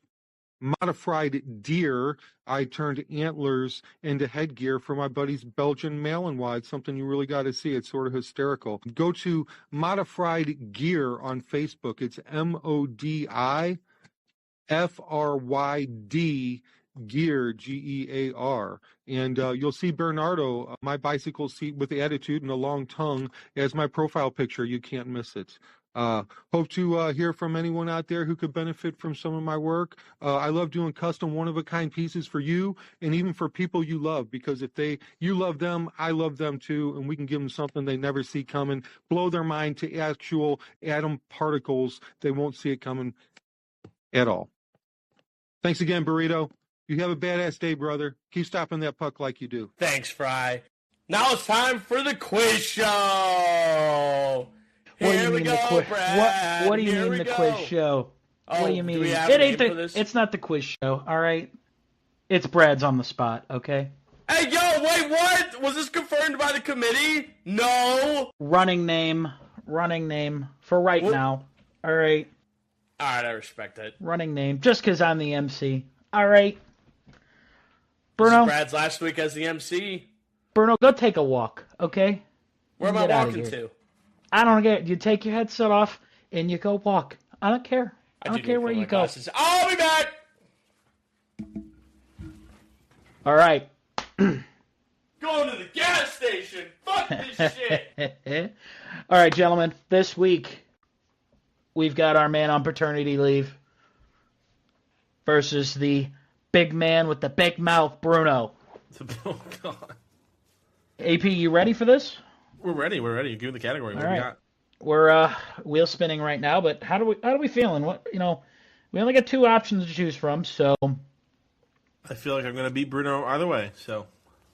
modified deer. I turned antlers into headgear for my buddy's Belgian Malinois. It's something you really got to see. It's sort of hysterical. Go to Modified Gear on Facebook. It's MODIFRYD Gear, Gear, and you'll see Bernardo, my bicycle seat with attitude and a long tongue, as my profile picture. You can't miss it. Hope to hear from anyone out there who could benefit from some of my work. I love doing custom one-of-a-kind pieces for you and even for people you love, because if you love them, I love them too, and we can give them something they never see coming, blow their mind to actual atom particles. They won't see it coming at all. Thanks again, Burrito. You have a badass day, brother. Keep stopping that puck like you do. Thanks, Fry. Now it's time for the quiz show. Here we go, Brad. What do you mean the quiz show? Oh, what do you mean? Do we have It a ain't name for this? It's not the quiz show, all right? It's Brad's on the spot, okay? Hey, yo, wait, what? Was this confirmed by the committee? No. Running name for right now, all right? All right, I respect it. Running name, just because I'm the MC, all right? This is Bruno, Brad's last week as the MC. Bruno, go take a walk, okay? Where am I Get outta walking here. to? I don't get it. You take your headset off and you go walk. I don't care. I don't care where you go. Glasses. I'll be back. All right. Going to the gas station. Fuck this shit. All right, gentlemen. This week, we've got our man on paternity leave versus the big man with the big mouth, Bruno. Oh, God. AP, you ready for this? We're ready. Give me the category. What All do we right. got? We're wheel spinning right now, but how do we feeling? What We only got 2 options to choose from, so I feel like I'm going to beat Bruno either way. So,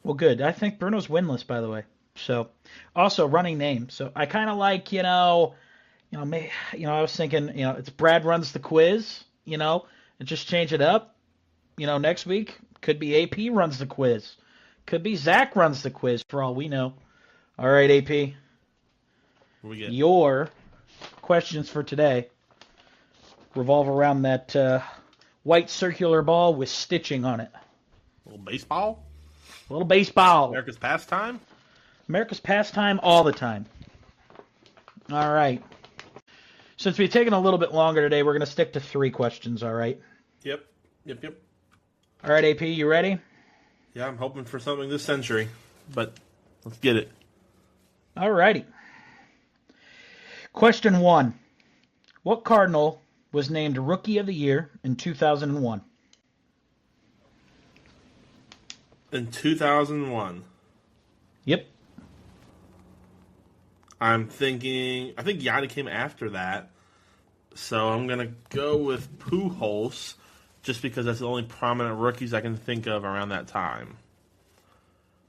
well, good. I think Bruno's winless, by the way. So, also running name. So I kind of like, I was thinking, it's Brad runs the quiz, and just change it up. Next week could be AP runs the quiz, could be Zach runs the quiz for all we know. All right, AP, what we get? your questions for today revolve around that white circular ball with stitching on it. A little baseball. A little baseball. America's pastime. America's pastime all the time. All right. Since we've taken a little bit longer today, we're going to stick to 3 questions, all right? Yep. All right, AP, you ready? Yeah, I'm hoping for something this century, but let's get it. All righty. Question 1. What Cardinal was named Rookie of the Year in 2001? In 2001. Yep. I think Yachty came after that. So I'm going to go with Pujols just because that's the only prominent rookies I can think of around that time.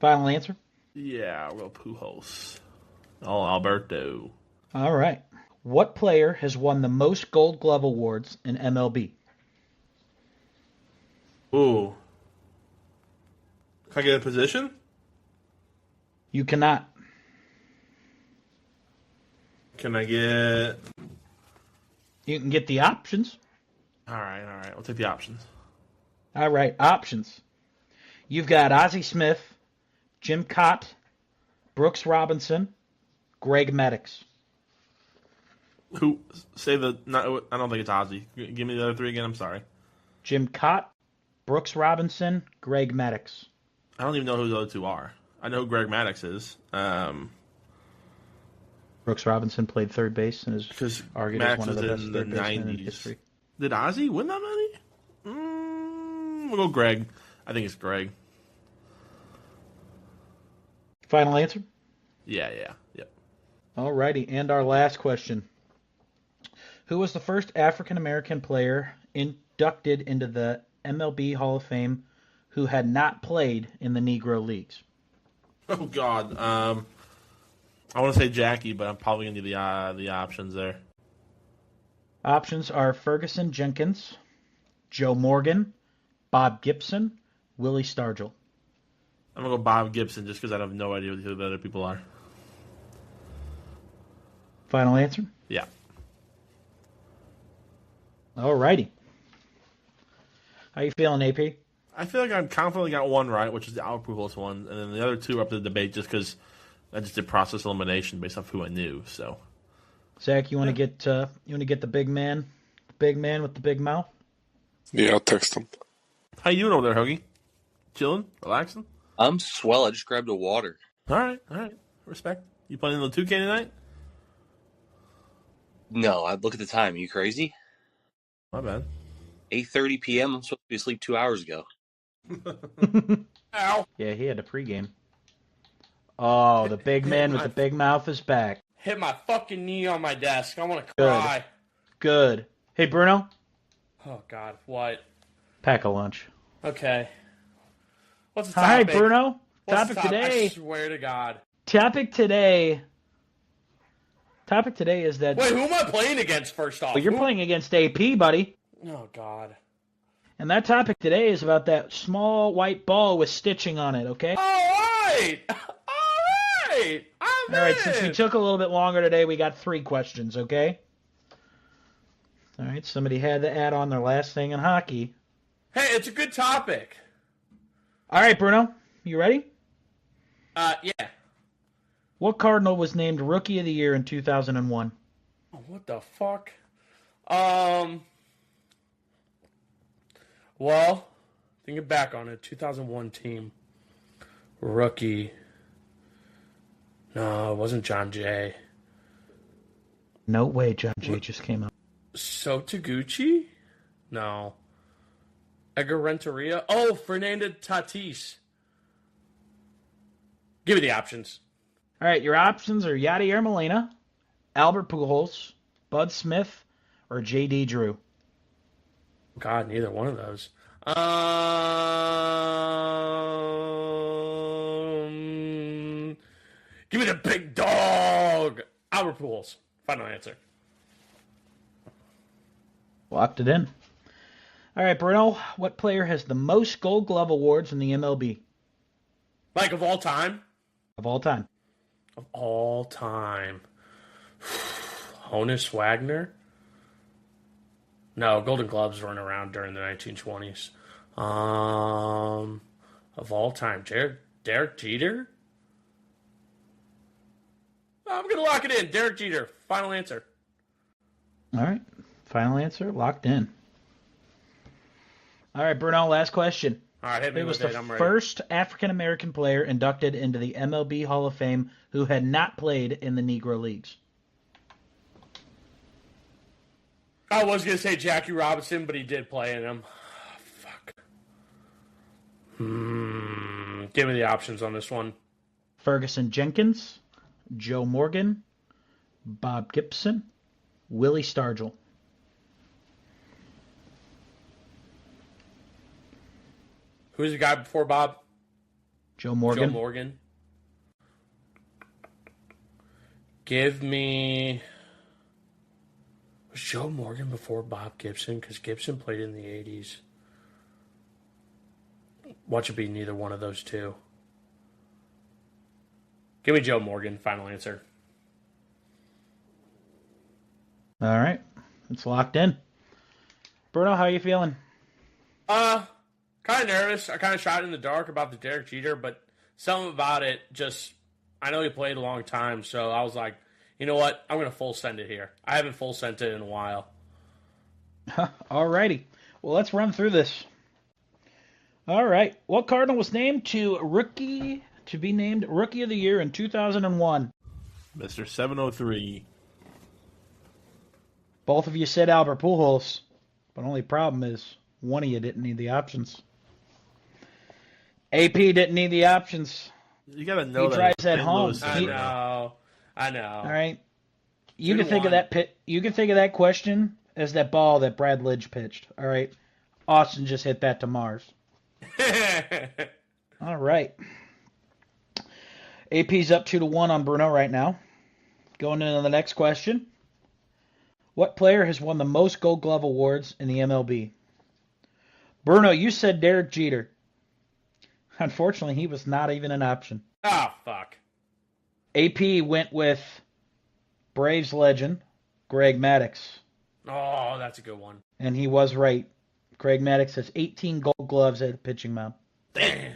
Final answer? Yeah, I'll go Pujols. Oh, Alberto. All right. What player has won the most Gold Glove awards in MLB? Ooh. Can I get a position? You cannot. Can I get... You can get the options. All right. We'll take the options. All right, options. You've got Ozzie Smith, Jim Cott, Brooks Robinson, Greg Maddux. Who? Say the... Not, I don't think it's Ozzy. Give me the other 3 again. I'm sorry. Jim Cott, Brooks Robinson, Greg Maddux. I don't even know who the other 2 are. I know who Greg Maddux is. Brooks Robinson played third base and is Because argued Maddux as one of the was best in third the basemen in 90s. history. Did Ozzy win that many? We'll go Greg. I think it's Greg. Final answer? Yeah. Yep. All righty, and our last question. Who was the first African-American player inducted into the MLB Hall of Fame who had not played in the Negro Leagues? Oh, God. I want to say Jackie, but I'm probably going to need the options there. Options are Ferguson Jenkins, Joe Morgan, Bob Gibson, Willie Stargell. I'm going to go Bob Gibson just because I have no idea who the other people are. Final answer? Yeah. All righty. How you feeling, AP? I feel like I confidently got 1 right, which is the Albert Pujols one, and then the other 2 are up to the debate just because I just did process elimination based off who I knew. So, Zach, you want to get the big man with the big mouth? Yeah, I'll text him. how you doing over there, Hoagie? Chilling, relaxing. I'm swell. I just grabbed a water. All right. Respect. You playing in the 2K tonight? No, I look at the time. Are you crazy? My bad. 8:30 p.m. I'm supposed to be asleep 2 hours ago. Ow. Yeah, he had a pregame. Oh, the big man with the big mouth is back. Hit my fucking knee on my desk. I want to cry. Good. Hey, Bruno, Oh, God. What? pack a lunch. Okay. What's the Hi, topic? Bruno. What's the Topic I today. swear to God. Topic today is that. Wait, who am I playing against first off? Well, you're Who- playing against AP, buddy. Oh, God. And that topic today is about that small white ball with stitching on it, okay? All right. All right. I'm All right, in. since we took a little bit longer today, we got 3 questions, okay? All right, somebody had to add on their last thing in hockey. Hey, it's a good topic. All right, Bruno, you ready? Yeah. What Cardinal was named Rookie of the Year in 2001? Oh, what the fuck? Well, thinking back on it, 2001 team. Rookie. No, it wasn't John Jay. No way, John Jay just came out. So Taguchi? No. Edgar Renteria? Oh, Fernando Tatis. Give me the options. All right, your options are Yadier Molina, Albert Pujols, Bud Smith, or J.D. Drew. God, neither one of those. Give me the big dog. Albert Pujols. Final answer. Locked it in. All right, Bruno, what player has the most Gold Glove awards in the MLB Like of all time? of all time? Of all time. Honus Wagner? No, Golden Gloves weren't around during the 1920s. Of all time, Derek Jeter? I'm going to lock it in. Derek Jeter. Final answer. All right, final answer, locked in. All right, Bruno, last question. All right, hit me It was with the it. I'm ready. first African-American player inducted into the MLB Hall of Fame who had not played in the Negro Leagues. I was going to say Jackie Robinson, but he did play in them. Fuck. Give me the options on this one. Ferguson Jenkins, Joe Morgan, Bob Gibson, Willie Stargell. Who's the guy before Bob? Joe Morgan. Joe Morgan. Give me... Was Joe Morgan before Bob Gibson? Because Gibson played in the 80s. Watch it be neither one of those two. Give me Joe Morgan. Final answer. All right, it's locked in. Bruno, how are you feeling? Kind of nervous. I kind of shot in the dark about the Derek Jeter, but something about it just... I know he played a long time, so I was like, you know what? I'm going to full send it here. I haven't full sent it in a while. All righty. Well, let's run through this. All right. What Cardinal was named to be named Rookie of the Year in 2001? Mr. 703. Both of you said Albert Pujols, but only problem is one of you didn't need the options. AP didn't need the options. You got to know He that. drives it's at St. home. Louis I City. know. All right. You can 2-1. think of that You can think of that question as that ball that Brad Lidge pitched. All right. Austin just hit that to Mars. All right. AP's up 2-1 on Bruno right now. Going into the next question. What player has won the most Gold Glove awards in the MLB? Bruno, you said Derek Jeter. Unfortunately, he was not even an option. Ah, fuck. AP went with Braves legend Greg Maddux, Oh, that's a good one. and he was right. Greg Maddux has 18 Gold Gloves at the pitching mound. Damn.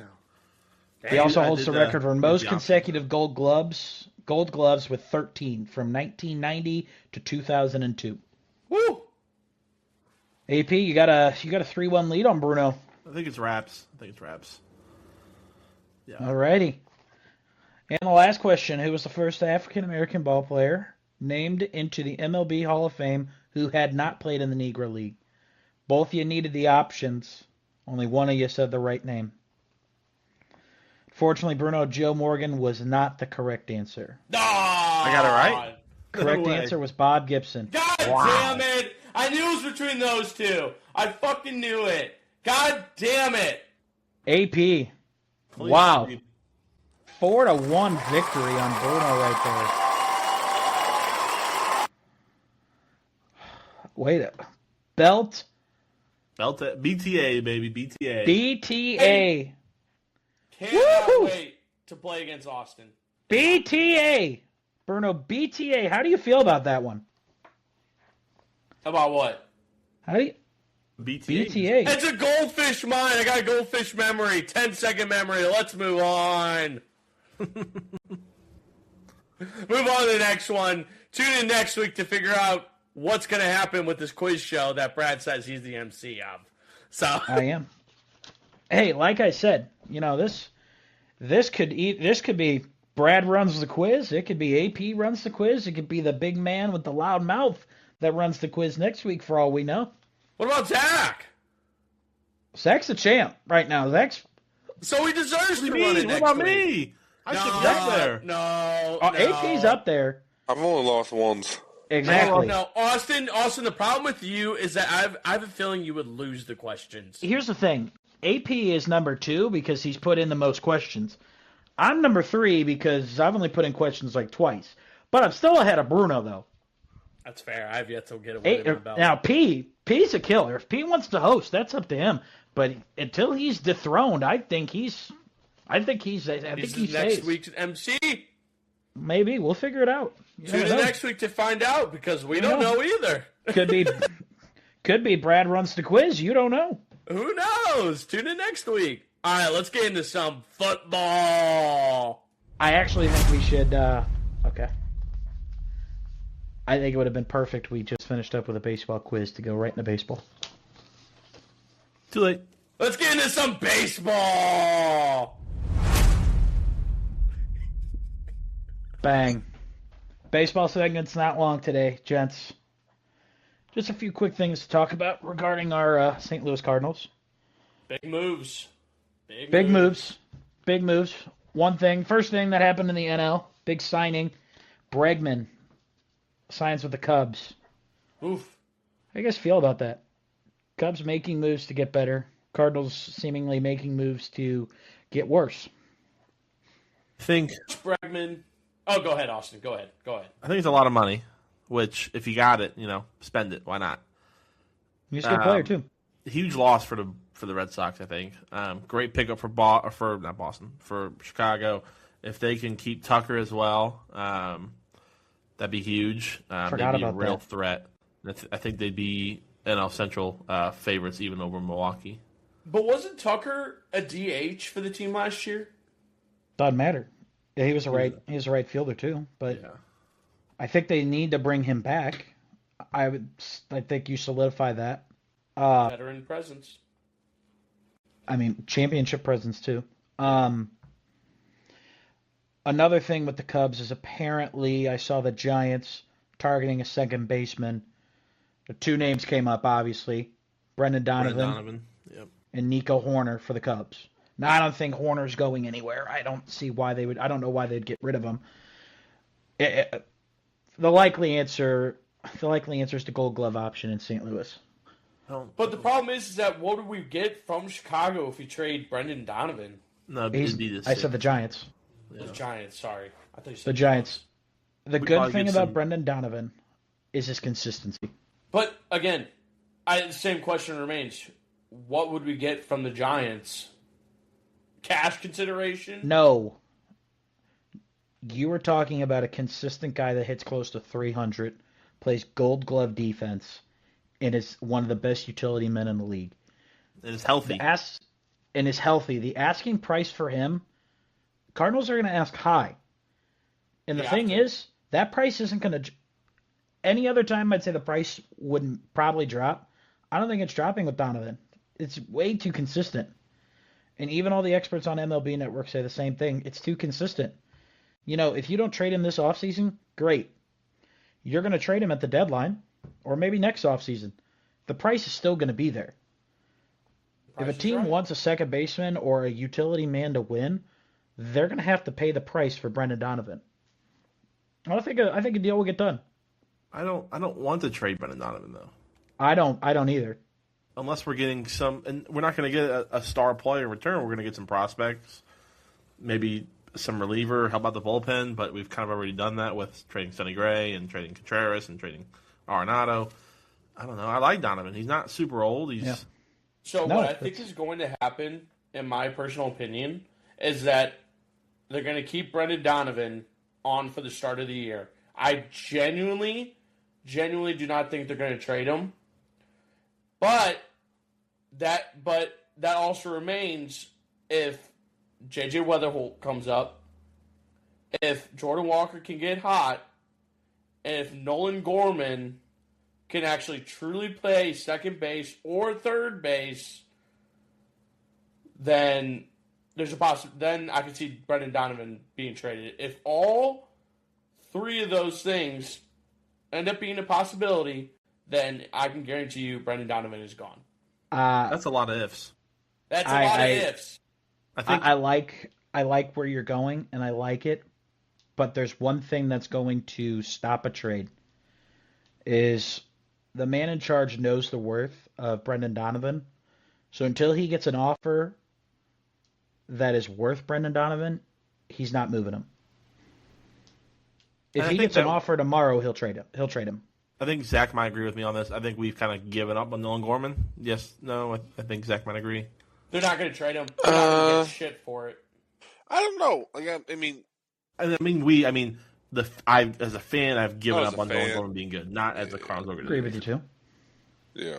He also I holds did the record for most the option. consecutive Gold Gloves with 13 from 1990 to 2002. Woo! AP, you got a 3-1 lead on Bruno. I think it's Raps. Yeah. Alrighty. And the last question, who was the first African American ball player named into the MLB Hall of Fame who had not played in the Negro League? Both of you needed the options. Only one of you said the right name. Fortunately, Bruno, Joe Morgan was not the correct answer. I got it right? Correct No way. answer was Bob Gibson. God damn it! I knew it was between those two. I fucking knew it. God damn it! AP. Please Wow. read. 4-1 victory on Bruno right there. Wait a belt BTA, baby. BTA. BTA. Cannot Woo! wait to play against Austin. BTA. Bruno, BTA. How do you feel about that one? How about what? How do you BTA. BTA? It's a goldfish mind. I got a goldfish memory. 10-second memory. Let's move on. Move on to the next one. Tune in next week to figure out what's going to happen with this quiz show that Brad says he's the MC of. So I am. Hey, like I said, this could be Brad runs the quiz. It could be AP runs the quiz. It could be the big man with the loud mouth that runs the quiz next week for all we know. what about Zach? Zach's the champ right now. So he deserves to What do you run it mean? What next about week. me? I should be up there. No. AP's up there. I've only lost once. Exactly. No, Austin. The problem with you is that I have a feeling you would lose the questions. Here's the thing. AP is number 2 because he's put in the most questions. I'm number 3 because I've only put in questions like twice. But I'm still ahead of Bruno, though. That's fair. I've yet to get a win in my belt. Now, P's a killer. If P wants to host, that's up to him. But until he's dethroned, I think he's next week's MC. Maybe we'll figure it out. Tune in next week to find out because we don't know either. Could be Brad runs the quiz. You don't know. Who knows? Tune in next week. All right, let's get into some football. I actually think we should. Okay. I think it would have been perfect. We just finished up with a baseball quiz to go right into baseball. Too late. Let's get into some baseball. Bang. Baseball segment's not long today, gents. Just a few quick things to talk about regarding our St. Louis Cardinals. Big moves. Big moves. Big moves. First thing that happened in the NL, big signing. Bregman signs with the Cubs. Oof. How do you guys feel about that? Cubs making moves to get better. Cardinals seemingly making moves to get worse. Bregman. Oh, go ahead, Austin. Go ahead. I think it's a lot of money, which if you got it, spend it. Why not? He's a good player too. Huge loss for the Red Sox, I think. Great pickup for Chicago. If they can keep Tucker as well, that'd be huge. Forgot they'd be about a real that. threat. I think they'd be NL Central favorites even over Milwaukee. But wasn't Tucker a DH for the team last year? Doesn't matter. Yeah, he was a right fielder too, but Yeah. I think they need to bring him back. I think you solidify that. Veteran presence. I mean, championship presence too. Another thing with the Cubs is apparently I saw the Giants targeting a second baseman. The two names came up, obviously. Brendan Donovan. Yep. And Nico Horner for the Cubs. Now, I don't think Horner's going anywhere. I don't see why they would. I don't know why they'd get rid of him. The likely answer is the Gold Glove option in St. Louis. But the problem is that what do we get from Chicago if we trade Brendan Donovan? No, it'd be the I said the Giants. The Giants, sorry. I thought you said The Giants. The We'd good probably thing get about some- Brendan Donovan is his consistency. But again, the same question remains. What would we get from the Giants? Cash consideration? No. You were talking about a consistent guy that hits close to 300, plays Gold Glove defense, and is one of the best utility men in the league. And it's healthy. And is healthy. The asking price for him, Cardinals are going to ask high. And the thing is, that price isn't going to... Any other time, I'd say the price wouldn't probably drop. I don't think it's dropping with Donovan. It's way too consistent. And even all the experts on MLB Network say the same thing. It's too consistent. If you don't trade him this offseason, great. You're going to trade him at the deadline, or maybe next offseason. The price is still going to be there. If a team wants a second baseman or a utility man to win, they're going to have to pay the price for Brendan Donovan. I think a deal will get done. I don't want to trade Brendan Donovan though. I don't either. Unless we're getting and we're not going to get a star player in return. We're going to get some prospects, maybe some reliever, help out the bullpen. But we've kind of already done that with trading Sonny Gray and trading Contreras and trading Arenado. I don't know. I like Donovan. He's not super old. So what I think is going to happen, in my personal opinion, is that they're going to keep Brendan Donovan on for the start of the year. I genuinely do not think they're going to trade him. But that also remains if J.J. Weatherholt comes up, if Jordan Walker can get hot, and if Nolan Gorman can actually truly play second base or third base, then there's then I can see Brendan Donovan being traded. If all three of those things end up being a possibility, then I can guarantee you Brendan Donovan is gone. That's a lot of ifs. That's a lot of ifs. I like where you're going, and I like it, but there's one thing that's going to stop a trade. is the man in charge knows the worth of Brendan Donovan. So until he gets an offer that is worth Brendan Donovan, he's not moving him. If And I he think gets an that- offer tomorrow, he'll trade him. He'll trade him. I think Zach might agree with me on this. I think we've kind of given up on Nolan Gorman. Yes, no, I think Zach might agree. They're not going to trade him. They're not going to get shit for it. I don't know. Like, I mean, as a fan, I've given as up a on Nolan fan. Gorman being good, not as a Cardinals Agree organization. with you too. yeah.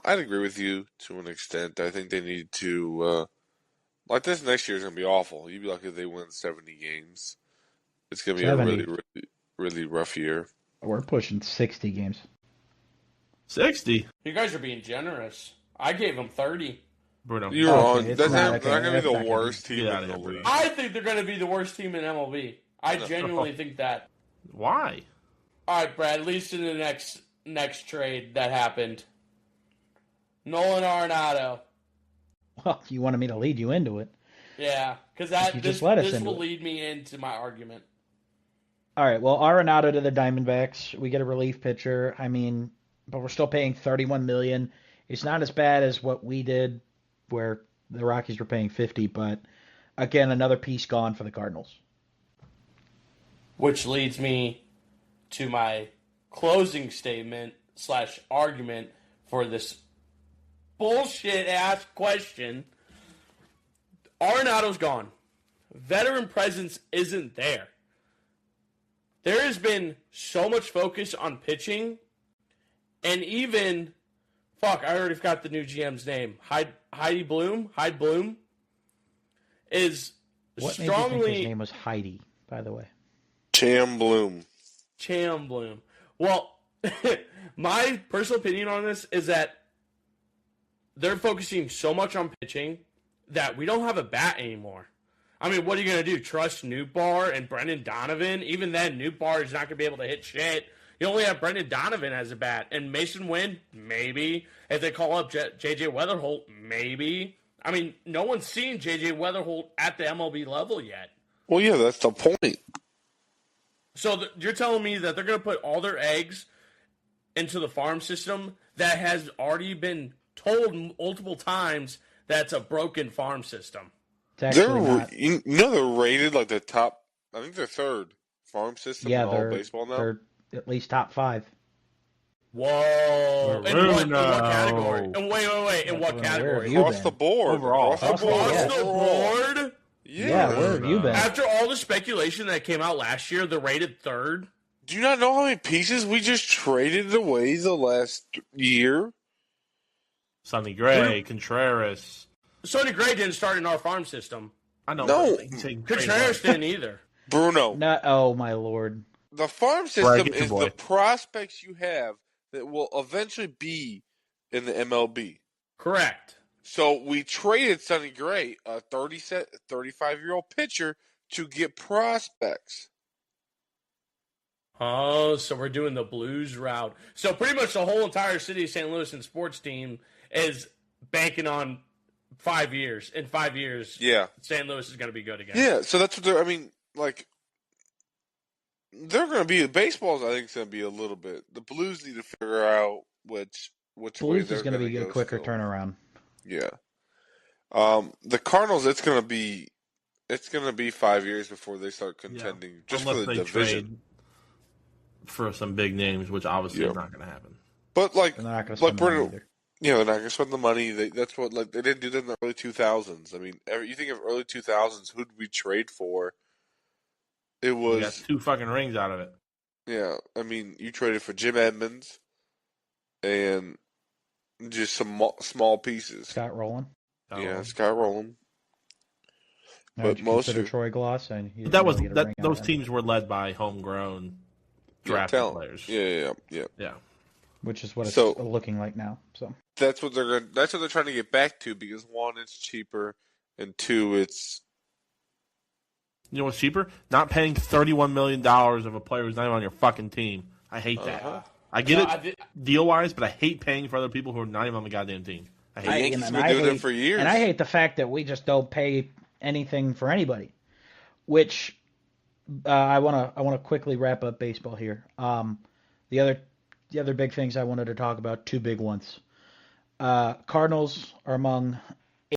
I'd agree with you to an extent. I think they need to, like this next year is going to be awful. You'd be lucky if they win 70 games. It's going to be 70. a really, really, really rough year. We're pushing 60 games. 60, You guys are being generous. I gave them 30. Bruno. You're Okay, on. it's They're not- not okay, going to that's be not the gonna worst be- team Get out in of the here, league. I think they're going to be the worst team in MLB. I genuinely think that. Why? All right, Brad. At least in the next trade that happened, Nolan Arenado. Well, you wanted me to lead you into it. Yeah, because You just let us this into will it. lead me into my argument. All right, well, Arenado to the Diamondbacks. We get a relief pitcher. I mean, but we're still paying $31 million. It's not as bad as what we did, where the Rockies were paying 50. But again, another piece gone for the Cardinals. Which leads me to my closing statement / argument for this bullshit ass question. Arenado's gone. Veteran presence isn't there. There has been so much focus on pitching, and even I already forgot the new GM's name. Hyde Bloom is What made you think his strongly name was Heidi, by the way? Cham Bloom. Cham Bloom. Well, my personal opinion on this is that they're focusing so much on pitching that we don't have a bat anymore. I mean, what are you going to do? Trust Nootbaar and Brendan Donovan? Even then, Nootbaar is not going to be able to hit shit. You only have Brendan Donovan as a bat. And Mason Wynn, maybe. If they call up J.J. Weatherholt, maybe. I mean, no one's seen J.J. Weatherholt at the MLB level yet. Well, yeah, that's the point. So you're telling me that they're going to put all their eggs into the farm system that has already been told multiple times that's a broken farm system? It's actually not. You know they're rated like the top. I think they're third farm system Yeah, in all they're baseball now. they're at least top 5. Whoa! In what category? And wait! In what Where have category? you Across been? the board. Overall. Across the board. Across the overall. board? Yeah, where have you been? After all the speculation that came out last year, they're rated third. Do you not know how many pieces we just traded away the last year? Sonny Gray, Contreras. Sonny Gray didn't start in our farm system. I know. No. but he's saying Contreras trade didn't either. Bruno, Oh my lord. the farm system get your is boy. the prospects you have that will eventually be in the MLB. Correct. So we traded Sonny Gray, a 35-year-old pitcher, to get prospects. Oh, so we're doing the Blues route. So pretty much the whole entire city of St. Louis and sports team is banking on 5 years. In 5 years, Yeah. St. Louis is going to be good again. Yeah, so that's what they're, I mean, like, they're going to be, baseball's, I think, is going to be a little bit. The Blues need to figure out which way Blues they're is going to gonna be a go quicker still. turnaround. Yeah. The Cardinals, it's going to be 5 years before they start contending, just Unless for the they division. trade for some big names, which obviously Yeah. is not going to happen. But like, They're not going to like spend the money Bruno, either. they're not going to spend the money. That's what they didn't do that in the early 2000s. I mean, you think of early 2000s, who did we trade for? It We got was 2 fucking rings out of it. yeah. I mean, you traded for Jim Edmonds and just some small pieces. Scott Rowland. Yeah, Scott Rowland. Now, But would you most consider of- Troy Gloss? And he But didn't that was really get a ring out those of it, teams were led by homegrown drafted talent. players. Yeah. Yeah. which is what it's So- looking like now. So That's what they're trying to get back to because one, it's cheaper, and two, it's You know what's cheaper? Not paying $31 million of a player who's not even on your fucking team. I hate that. Uh-huh. I get No, it I did- deal wise, but I hate paying for other people who are not even on the goddamn team. I hate The it. Yankees and have been doing that for years. And I hate the fact that we just don't pay anything for anybody. Which I want to quickly wrap up baseball here. The other the other big things I wanted to talk about, two big ones. Cardinals are among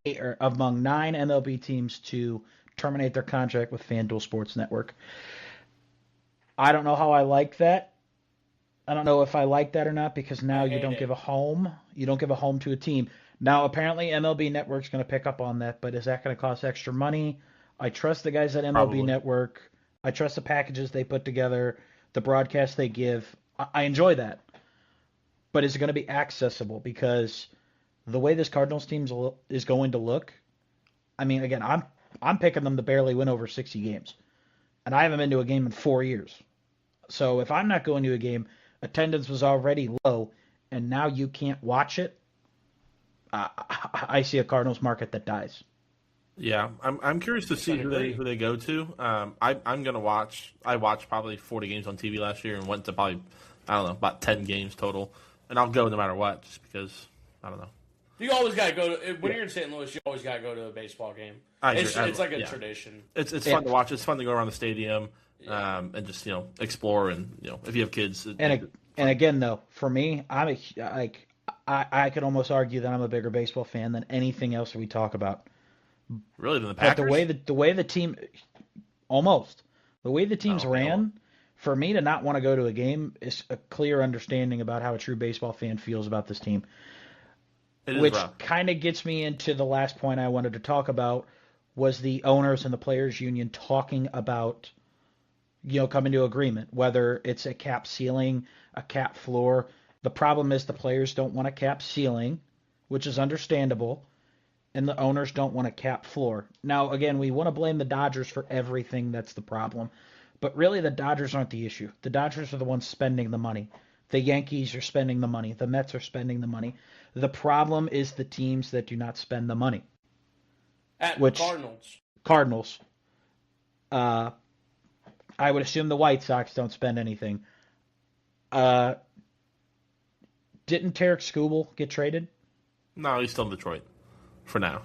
9 MLB teams to terminate their contract with FanDuel Sports Network. I don't know how I like that. I don't know if I like that or not because now you don't give a home. You don't give a home to a team. Now, apparently, MLB Network's going to pick up on that, but is that going to cost extra money? I trust the guys at MLB Probably. Network. I trust the packages they put together, the broadcast they give. I enjoy that. But is it going to be accessible? Because the way this Cardinals team is going to look, I mean, again, I'm picking them to barely win over 60 games. And I haven't been to a game in 4 years. So if I'm not going to a game, attendance was already low, and now you can't watch it, I see a Cardinals market that dies. Yeah, I'm curious to see who they go to. I'm gonna watch. I watched probably 40 games on TV last year and went to probably about 10 games total, and I'll go no matter what, just because I don't know. You always gotta go to when you're in St. Louis. You always gotta go to a baseball game. It's like a tradition. It's fun to watch. It's fun to go around the stadium and just explore and if you have kids. And again though, for me, I could almost argue that I'm a bigger baseball fan than anything else that we talk about. Really, than the Packers? But the way the team ran, for me to not want to go to a game is a clear understanding about how a true baseball fan feels about this team. Which kind of gets me into the last point I wanted to talk about was the owners and the players union talking about coming to agreement, whether it's a cap ceiling, a cap floor. The problem is the players don't want a cap ceiling, which is understandable. And the owners don't want a cap floor. Now, again, we want to blame the Dodgers for everything that's the problem. But really, the Dodgers aren't the issue. The Dodgers are the ones spending the money. The Yankees are spending the money. The Mets are spending the money. The problem is the teams that do not spend the money. Cardinals. I would assume the White Sox don't spend anything. Didn't Tarek Skubal get traded? No, he's still in Detroit. For now.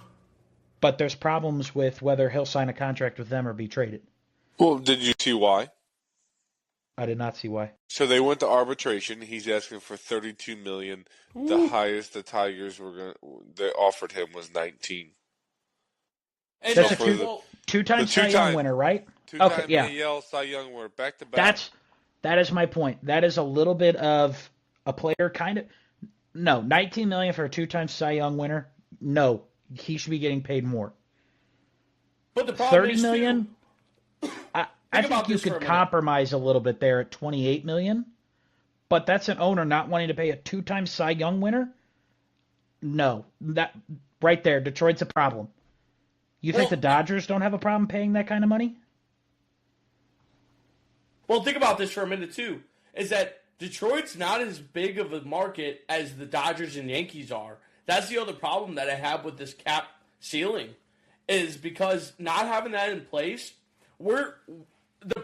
But there's problems with whether he'll sign a contract with them or be traded. Well, did you see why? I did not see why. So they went to arbitration. He's asking for $32 million. Ooh. The highest the Tigers they offered him was 19. And that's a two-time Cy Young winner, right? Two-time AL Cy Young winner, back to back. That is my point. That is a little bit of a player kind of. No, $19 million for a two-time Cy Young winner. No. He should be getting paid more. But the problem $30 million. I think you could compromise a little bit there at $28 million. But that's an owner not wanting to pay a two-time Cy Young winner. No, that right there, Detroit's a problem. You think the Dodgers don't have a problem paying that kind of money? Well, think about this for a minute too. Is that Detroit's not as big of a market as the Dodgers and Yankees are. That's the other problem that I have with this cap ceiling, is because not having that in place, the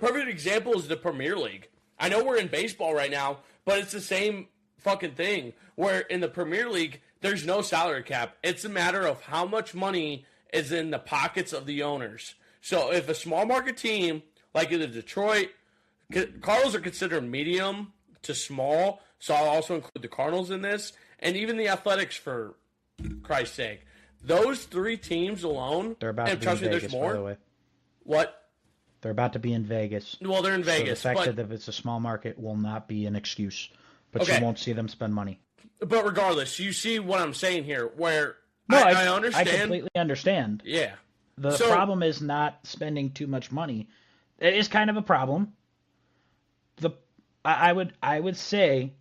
perfect example is the Premier League. I know we're in baseball right now, but it's the same fucking thing, where in the Premier League, there's no salary cap. It's a matter of how much money is in the pockets of the owners. So if a small market team, like in the Detroit, Cardinals are considered medium to small, so I'll also include the Cardinals in this, and even the Athletics, for Christ's sake. Those three teams alone, they're about to be in Vegas, by the way. What? They're about to be in Vegas. Well, they're in Vegas. So the fact that it's a small market will not be an excuse, but you won't see them spend money. But regardless, you see what I'm saying here, where no, I understand. I completely understand. Yeah. The problem is not spending too much money. It is kind of a problem. I would say,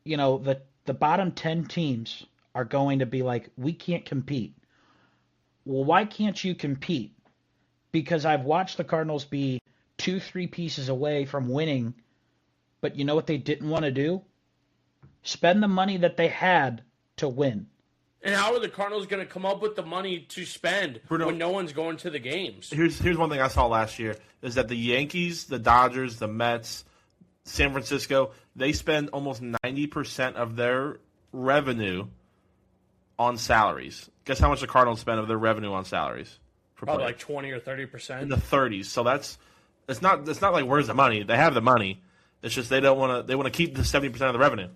the bottom 10 teams are going to be like, we can't compete. Well, why can't you compete? Because I've watched the Cardinals be 2-3 pieces away from winning, but you know what they didn't want to do? Spend the money that they had to win. And how are the Cardinals going to come up with the money to spend when no one's going to the games? Here's one thing I saw last year, is that the Yankees, the Dodgers, the Mets, San Francisco, they spend almost 90% of their revenue on salaries. Guess how much the Cardinals spend of their revenue on salaries? Probably like 20 or 30%. In the 30s. So it's not like where's the money? They have the money. It's just they don't want to. They want to keep the 70% of the revenue.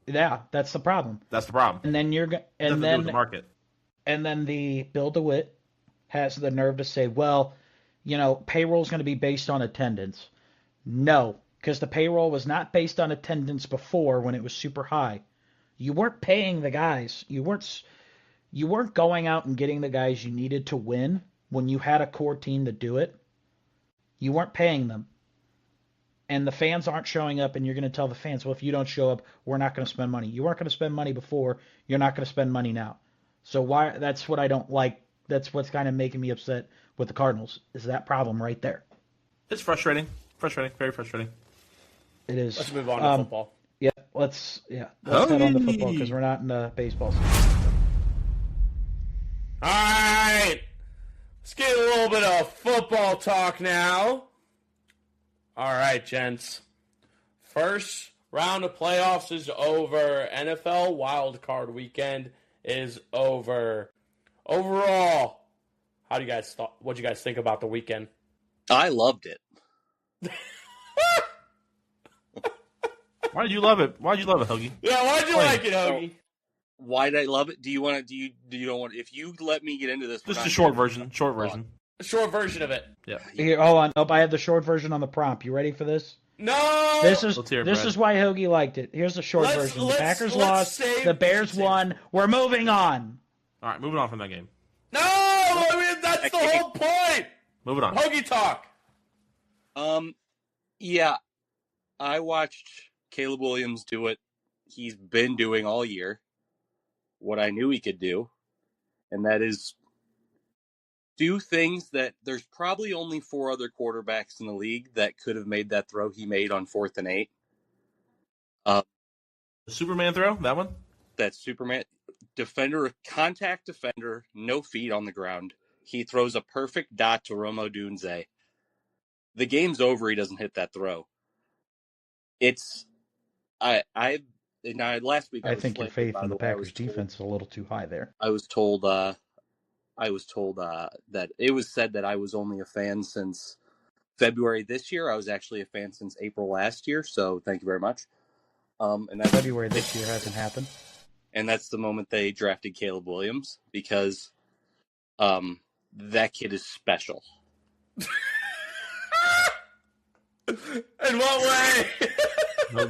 Yeah, that's the problem. That's the problem. And then Nothing to do with the market. And then the Bill DeWitt has the nerve to say, well, payroll is going to be based on attendance. No, because the payroll was not based on attendance before when it was super high. You weren't paying the guys. You weren't going out and getting the guys you needed to win when you had a core team to do it. You weren't paying them. And the fans aren't showing up, and you're going to tell the fans, well, if you don't show up, we're not going to spend money. You weren't going to spend money before. You're not going to spend money now. So that's what I don't like. That's what's kind of making me upset with the Cardinals, is that problem right there. It's frustrating. Very frustrating. It is. Let's move on to football. Yeah, let's head on to football because we're not in the baseball season. All right. Let's get a little bit of football talk now. All right, gents. First round of playoffs is over. NFL Wild Card Weekend is over. Overall, what do you guys think about the weekend? I loved it. Why did you love it? Hoagie? Yeah, why'd you like it, Hoagie? Why did I love it? Do you don't want? If you let me get into this, Just a short version. A short version of it. Yeah. Here, hold on. Nope, I have the short version on the prompt. You ready for this? No. This is why Hoagie liked it. Here's the short version. The Packers lost. The Bears won. We're moving on. All right, moving on from that game. No, I mean that's the whole point. Moving on. Hoagie talk. Yeah, I watched Caleb Williams do what he's been doing all year, what I knew he could do, and that is do things that there's probably only 4 other quarterbacks in the league that could have made that throw he made on 4th and 8. The Superman throw, that one? That Superman defender, contact defender, no feet on the ground. He throws a perfect dot to Rome Odunze. The game's over. He doesn't hit that throw. Last week I think your faith in the Packers defense is a little too high there. I was told that it was said that I was only a fan since February this year. I was actually a fan since April last year. So thank you very much. And that February this year hasn't happened. And that's the moment they drafted Caleb Williams because that kid is special. In what way?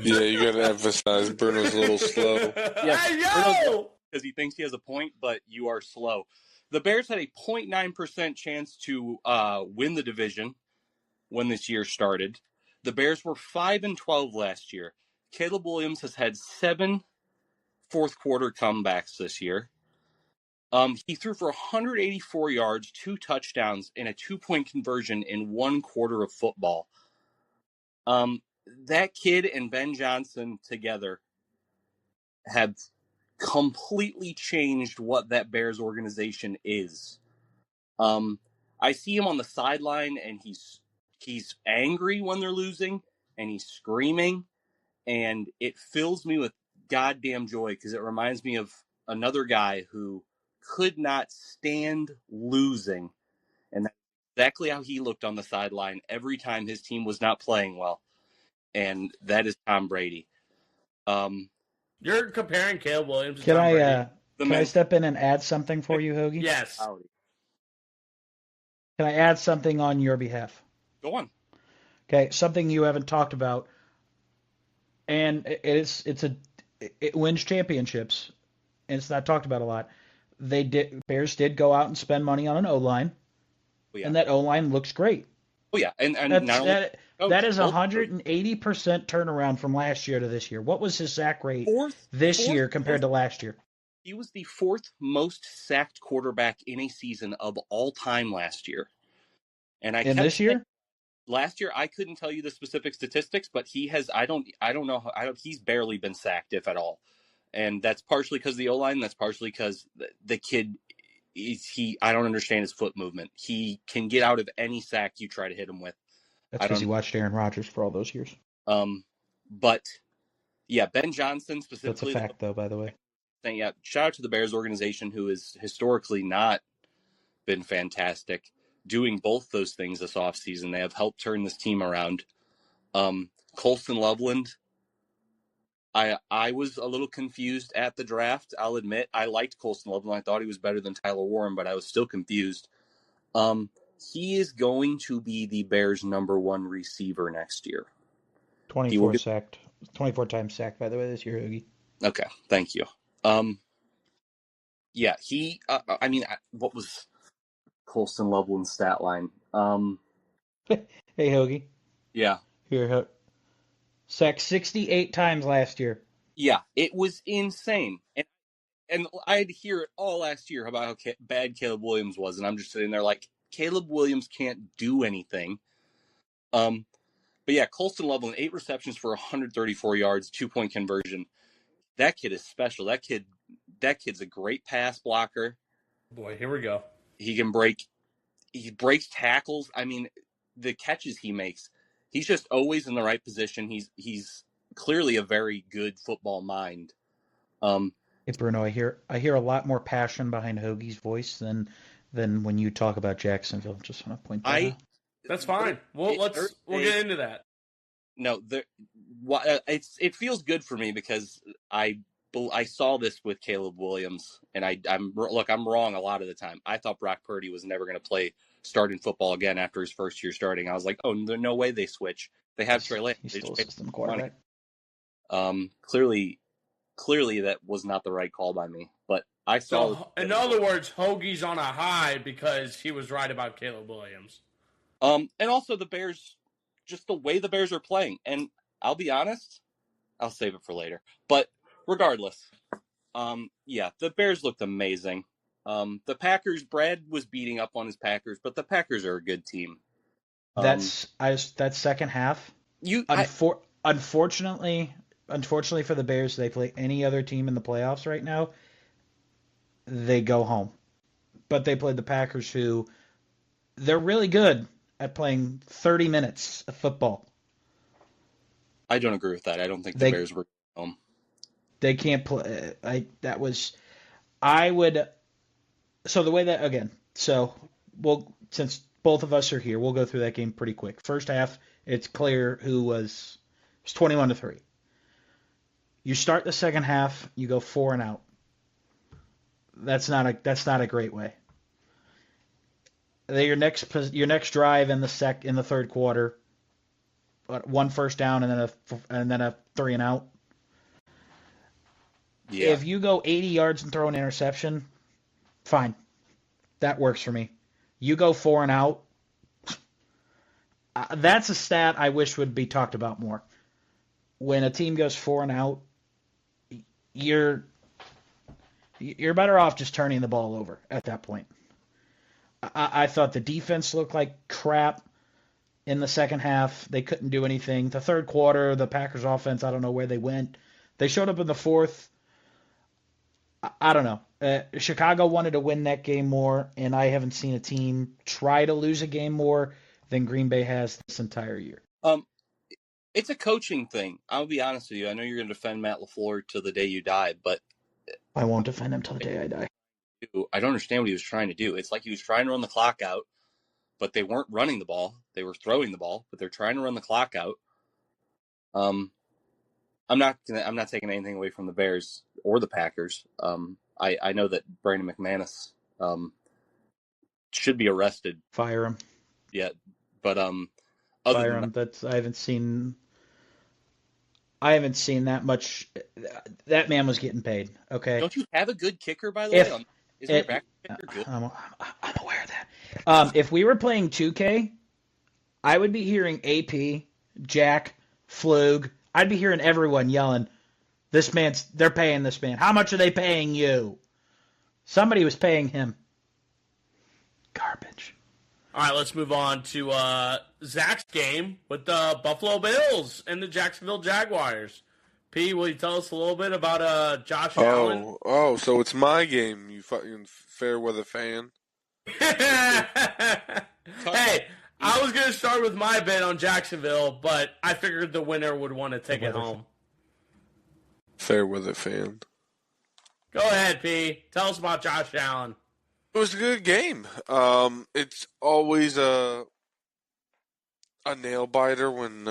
Yeah, you got to emphasize Bruno's a little slow. Yes, because he thinks he has a point, but you are slow. The Bears had a 0.9% chance to win the division when this year started. The Bears were 5-12 last year. Caleb Williams has had 7 fourth quarter comebacks this year. He threw for 184 yards, 2 touchdowns, and a 2-point conversion in 1 quarter of football. That kid and Ben Johnson together have completely changed what that Bears organization is. I see him on the sideline, and he's angry when they're losing, and he's screaming, and it fills me with goddamn joy because it reminds me of another guy who could not stand losing, and that's exactly how he looked on the sideline every time his team was not playing well, and that is Tom Brady. You're comparing Caleb Williams to Tom Brady. Can I step in and add something for you, Hoagie? Yes. Can I add something on your behalf? Go on. Okay, something you haven't talked about, and it wins championships, and it's not talked about a lot. Bears did go out and spend money on an O-line, and that O-line looks great. Oh yeah, and that is 180% turnaround from last year to this year. What was his sack rate this year compared to last year? He was the 4th most sacked quarterback in a season of all time last year. And this year? Last year, I couldn't tell you the specific statistics, but he has. I don't know. He's barely been sacked, if at all, and that's partially because of the O-line. That's partially because the kid I don't understand his foot movement. He can get out of any sack you try to hit him with. That's because he watched Aaron Rodgers for all those years. But yeah, Ben Johnson specifically. That's a fact, though, by the way. Yeah, shout out to the Bears organization, who has historically not been fantastic, doing both those things this offseason. They have helped turn this team around. Colston Loveland. I was a little confused at the draft. I'll admit I liked Colston Loveland. I thought he was better than Tyler Warren, but I was still confused. He is going to be the Bears' #1 receiver next year. 24 sacked, 24 times sacked, by the way, this year, Hoagie. Okay, thank you. Yeah, he. What was Colston Loveland's stat line? Hey, Hoagie. Yeah. Here, sacked 68 times last year. Yeah, it was insane. And I had to hear it all last year about how bad Caleb Williams was, and I'm just sitting there like, Caleb Williams can't do anything. But yeah, Colston Loveland, 8 receptions for 134 yards, 2-point conversion. That kid is special. That kid's a great pass blocker. Boy, here we go. He breaks tackles. I mean, the catches he makes, he's just always in the right position. He's clearly a very good football mind. Hey, Bruno, I hear a lot more passion behind Hoagie's voice than when you talk about Jacksonville. Just want to point that out. That's fine. We'll get into that. No, it feels good for me because I saw this with Caleb Williams, and I'm wrong a lot of the time. I thought Brock Purdy was never going to play starting football again after his first year starting. I was like, oh, there's no way they switch. They have Trey Lance. He's still a system quarterback. Clearly that was not the right call by me, but I saw. So, in other words, Hoagie's on a high because he was right about Caleb Williams. And also the Bears, just the way the Bears are playing. And I'll be honest, I'll save it for later. But regardless, yeah, the Bears looked amazing. The Packers, Brad was beating up on his Packers, but the Packers are a good team. That second half. Unfortunately for the Bears, they play any other team in the playoffs right now, they go home. But they played the Packers, who they're really good at playing 30 minutes of football. I don't agree with that. I don't think the Bears were home. They can't play. So the way that, again, since both of us are here, we'll go through that game pretty quick. First half, it's clear who was 21-3. You start the second half, you go 4 and out. That's not a great way. Your next drive in the third quarter, 1 first down and then a 3 and out. Yeah. If you go 80 yards and throw an interception, fine. That works for me. You go 4 and out. That's a stat I wish would be talked about more. When a team goes 4 and out, you're better off just turning the ball over at that point. I thought the defense looked like crap in the second half. They couldn't do anything. The third quarter, the Packers offense, I don't know where they went. They showed up in the fourth. I don't know. Chicago wanted to win that game more, and I haven't seen a team try to lose a game more than Green Bay has this entire year. It's a coaching thing. I'll be honest with you. I know you're going to defend Matt LaFleur till the day you die, but I won't defend him till the day I die. I don't understand what he was trying to do. It's like he was trying to run the clock out, but they weren't running the ball. They were throwing the ball, but they're trying to run the clock out. I'm not taking anything away from the Bears or the Packers. I know that Brandon McManus should be arrested. Fire him. Yeah, but fire him. I haven't seen that much. That man was getting paid. Okay. Don't you have a good kicker, by the way? Isn't your back kicker good? I'm aware of that. If we were playing 2K, I would be hearing AP, Jack, Flug. I'd be hearing everyone yelling, they're paying this man. How much are they paying you? Somebody was paying him. Garbage. All right, let's move on to Zach's game with the Buffalo Bills and the Jacksonville Jaguars. P, will you tell us a little bit about Josh Allen? Oh, so it's my game, you fucking fair weather fan. Hey, I was going to start with my bet on Jacksonville, but I figured the winner would want to take it home. Fair weather fan. Go ahead, P. Tell us about Josh Allen. It was a good game. It's always a nail biter when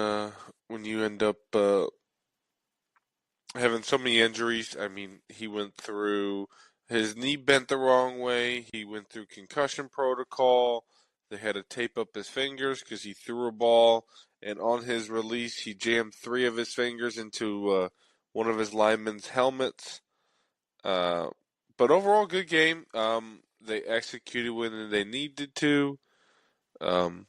when you end up having so many injuries. I mean, he went through his knee bent the wrong way. He went through concussion protocol. They had to tape up his fingers because he threw a ball, and on his release, he jammed 3 of his fingers into one of his linemen's helmets. But overall, good game. They executed when they needed to. Probably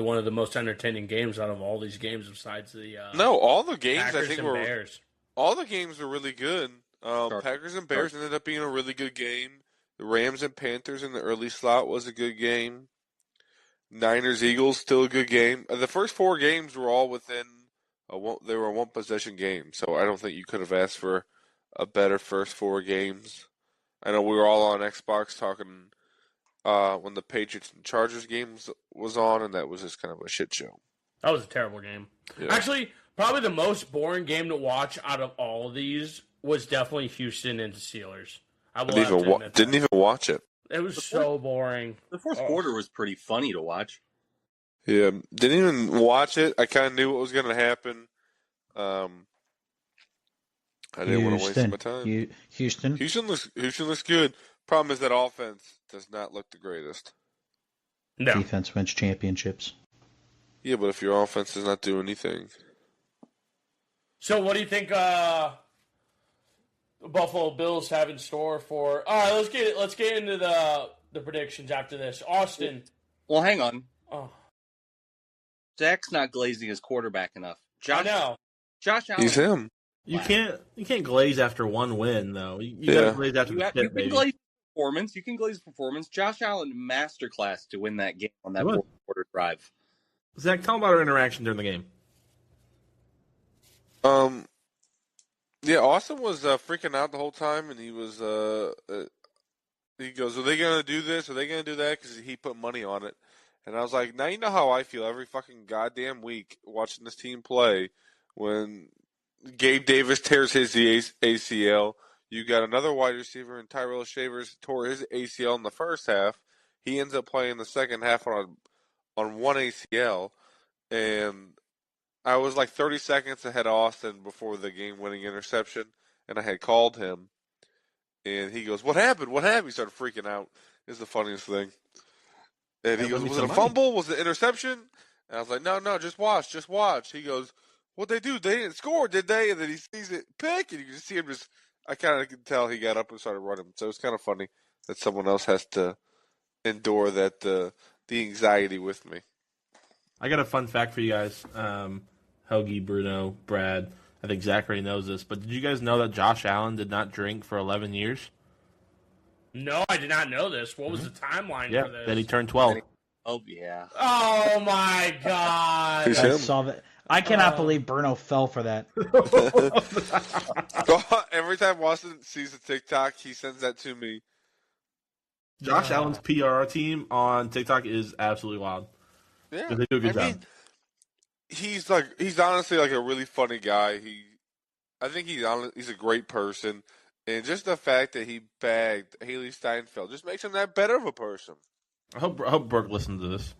one of the most entertaining games out of all these games, besides the No, all the games Packers I think and were Bears. all the games were really good. Sure. Packers and Bears ended up being a really good game. The Rams and Panthers in the early slot was a good game. Niners Eagles still a good game. The first 4 games were all within they were a 1-possession game, so I don't think you could have asked for a better first 4 games. I know we were all on Xbox talking when the Patriots and Chargers games was on, and that was just kind of a shit show. That was a terrible game. Yeah. Actually, probably the most boring game to watch out of all of these was definitely Houston and the Steelers. I will have to admit that. Didn't even watch it. It was so boring. The fourth quarter was pretty funny to watch. Yeah, didn't even watch it. I kind of knew what was going to happen. I didn't want to waste my time. Houston. Houston looks good. Problem is that offense does not look the greatest. No. Defense wins championships. Yeah, but if your offense does not do anything. So what do you think the Buffalo Bills have in store for? All right, let's get into the predictions after this. Austin. Well, hang on. Oh, Zach's not glazing his quarterback enough. I know. Josh Allen. He's him. You can't glaze after one win though. You Yeah. gotta glaze after the You shit, can glaze performance. You can glaze performance. Josh Allen masterclass to win that game on that fourth quarter drive. Zach, tell them about our interaction during the game. Yeah, Austin was freaking out the whole time, and he was he goes, "Are they gonna do this? Are they gonna do that?" Because he put money on it, and I was like, "Now you know how I feel every fucking goddamn week watching this team play. When Gabe Davis tears his ACL, you got another wide receiver, and Tyrell Shavers tore his ACL in the first half. He ends up playing the second half on one ACL, and I was like 30 seconds ahead of Austin before the game-winning interception, and I had called him, and he goes, "What happened? What happened?" He started freaking out. It's the funniest thing. And he goes, "Was it a fumble? Was it an interception?" And I was like, "No, just watch, just watch." He goes, "What'd they do? They didn't score, did they?" And then he sees it pick, and you can see him just. I kind of could tell he got up and started running. So it's kind of funny that someone else has to endure that the anxiety with me. I got a fun fact for you guys. Hoagie, Bruno, Brad. I think Zach already knows this, but did you guys know that Josh Allen did not drink for 11 years? No, I did not know this. What was the timeline for this? Then he turned 12. Oh, yeah. Oh, my God. I saw that. I cannot believe Bruno fell for that. Every time Austin sees a TikTok, he sends that to me. Josh Allen's PR team on TikTok is absolutely wild. Yeah, they do a good job. He's honestly like a really funny guy. I think he's a great person, and just the fact that he bagged Haley Steinfeld just makes him that better of a person. I hope Burke listens to this.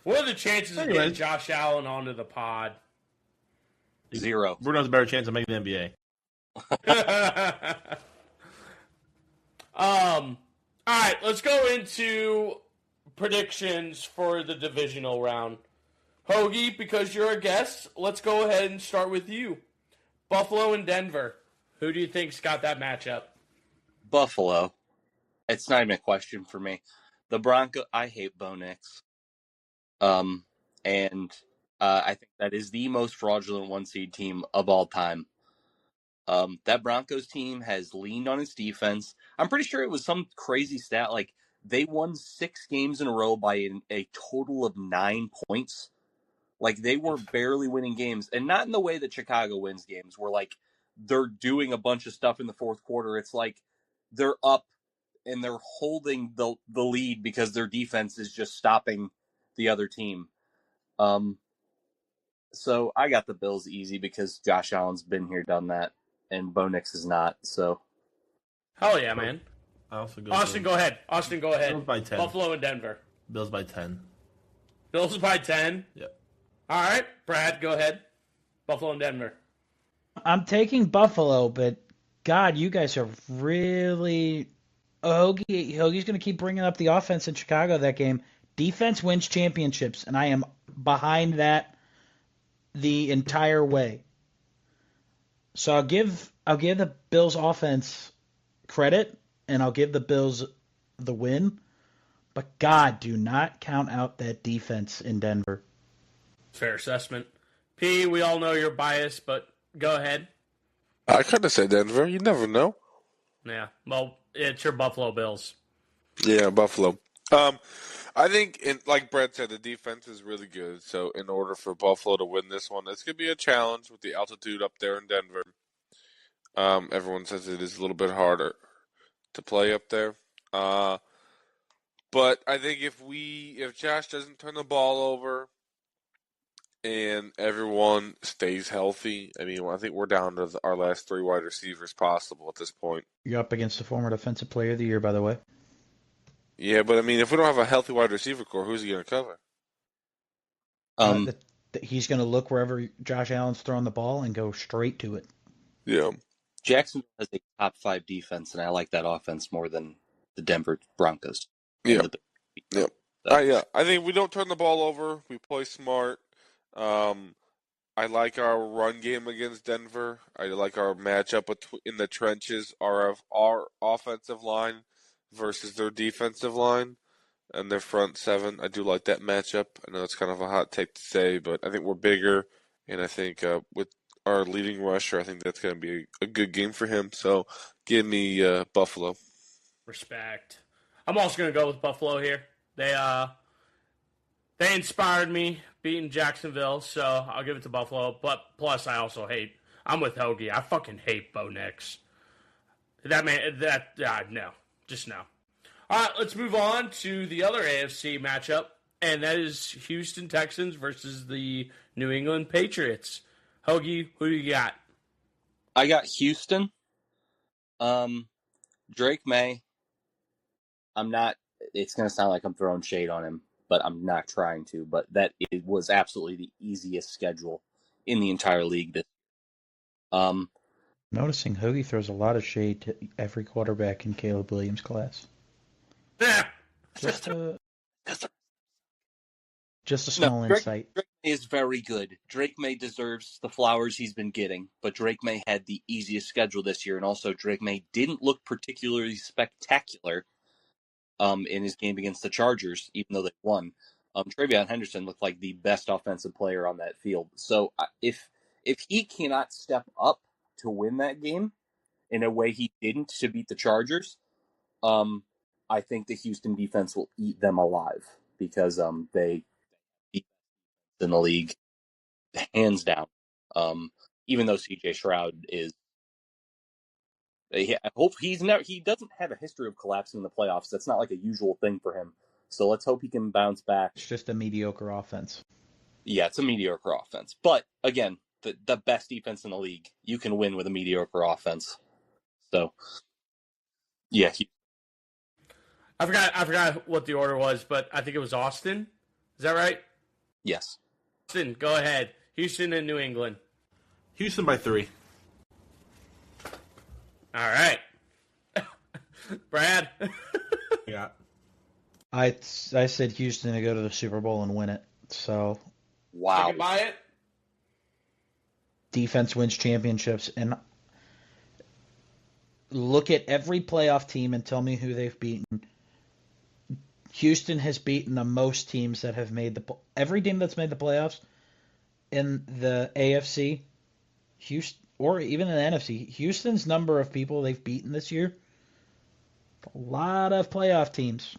What are the chances of getting Josh Allen onto the pod? 0. Bruno's a better chance of making the NBA. All right, let's go into predictions for the divisional round. Hoagie, because you're a guest, let's go ahead and start with you. Buffalo and Denver. Who do you think's got that matchup? Buffalo. It's not even a question for me. The Broncos. I hate Bo Nix. And I think that is the most fraudulent 1-seed team of all time. That Broncos team has leaned on its defense. I'm pretty sure it was some crazy stat, like they won 6 games in a row by a total of 9 points. Like they were barely winning games, and not in the way that Chicago wins games, where like they're doing a bunch of stuff in the fourth quarter. It's like they're up and they're holding the lead because their defense is just stopping the other team. So I got the Bills easy because Josh Allen's been here, done that, and Bo Nix is not. So, hell yeah, man! Austin, go ahead. Austin, go ahead. Bills by 10. Buffalo and Denver. Bills by 10. Bills by 10. Yep. All right, Brad, go ahead. Buffalo and Denver. I'm taking Buffalo, but God, you guys are really Hoagie's going to keep bringing up the offense in Chicago that game. Defense wins championships, and I am behind that the entire way. So I'll give the Bills offense credit, and I'll give the Bills the win. But God, do not count out that defense in Denver. Fair assessment. P, we all know you're biased, but go ahead. I could have said Denver. You never know. Yeah, well, it's your Buffalo Bills. Yeah, Buffalo. I think, like Brett said, the defense is really good. So, in order for Buffalo to win this one, it's going to be a challenge with the altitude up there in Denver. Everyone says it is a little bit harder to play up there. But I think if Josh doesn't turn the ball over and everyone stays healthy, I mean, I think we're down to our last 3 wide receivers possible at this point. You're up against the former Defensive Player of the Year, by the way. Yeah, but I mean, if we don't have a healthy wide receiver core, who's he going to cover? Um, He's going to look wherever Josh Allen's throwing the ball and go straight to it. Yeah. Jacksonville has a top 5 defense, and I like that offense more than the Denver Broncos. Yeah. The, Yeah. so. Yeah. I think we don't turn the ball over. We play smart. I like our run game against Denver. I like our matchup in the trenches, our offensive line versus their defensive line and their front seven. I do like that matchup. I know it's kind of a hot take to say, but I think we're bigger, and I think with our leading rusher, I think that's going to be a good game for him. So give me Buffalo. Respect. I'm also going to go with Buffalo here. They inspired me beating Jacksonville, so I'll give it to Buffalo. But plus, I'm with Hoagie. I fucking hate Bo Nix. No, just no. All right, let's move on to the other AFC matchup, and that is Houston Texans versus the New England Patriots. Hoagie, who do you got? I got Houston. Drake May. I'm not. It's going to sound like I'm throwing shade on him, but I'm not trying to. But it was absolutely the easiest schedule in the entire league. Noticing Hoagie throws a lot of shade to every quarterback in Caleb Williams' class. Just a small insight. Drake May is very good. Drake May deserves the flowers he's been getting, but Drake May had the easiest schedule this year, and also Drake May didn't look particularly spectacular in his game against the Chargers, even though they won. Travion Henderson looked like the best offensive player on that field. So if he cannot step up to win that game in a way he didn't to beat the Chargers, I think the Houston defense will eat them alive because they beat in the league hands down. Even though CJ Stroud is, I hope he doesn't have a history of collapsing in the playoffs. That's not like a usual thing for him. So let's hope he can bounce back. It's just a mediocre offense. Yeah, it's a mediocre offense. But again, the best defense in the league, you can win with a mediocre offense. So, yeah. I forgot what the order was, but I think it was Austin. Is that right? Yes. Austin, go ahead. Houston and New England. Houston by 3. All right. Brad. Yeah. I said Houston to go to the Super Bowl and win it. So Wow. Sticking by it? defense wins championships, and look at every playoff team and tell me who they've beaten. Houston has beaten the most teams that have made every team that's made the playoffs in the AFC, Houston, or even in the NFC. Houston's number of people they've beaten this year, a lot of playoff teams.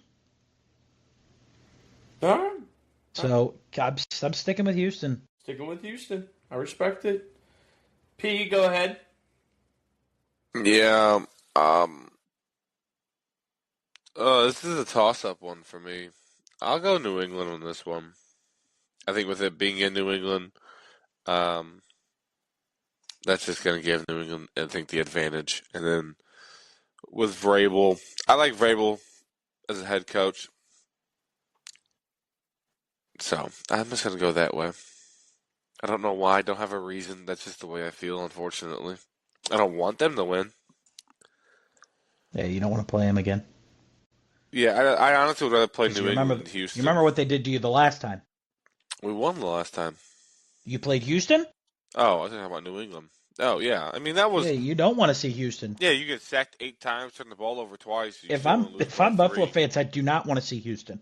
All right. So I'm sticking with Houston. Sticking with Houston. I respect it. P, go ahead. Yeah. This is a toss-up one for me. I'll go New England on this one. I think with it being in New England, that's just going to give New England, I think, the advantage. And then with Vrabel, I like Vrabel as a head coach. So I'm just going to go that way. I don't know why. I don't have a reason. That's just the way I feel, unfortunately. I don't want them to win. Yeah, you don't want to play him again. Yeah, I honestly would rather play Because New England than you Houston. remember what they did to you the last time. We won the last time. You played Houston? Oh, I was talking about New England. Oh, yeah. I mean, that Yeah, was... you don't want to see Houston. Yeah, you get sacked 8 times, turn the ball over twice, you If still I'm only lose if by I'm Buffalo 3. fans, I do not want to see Houston.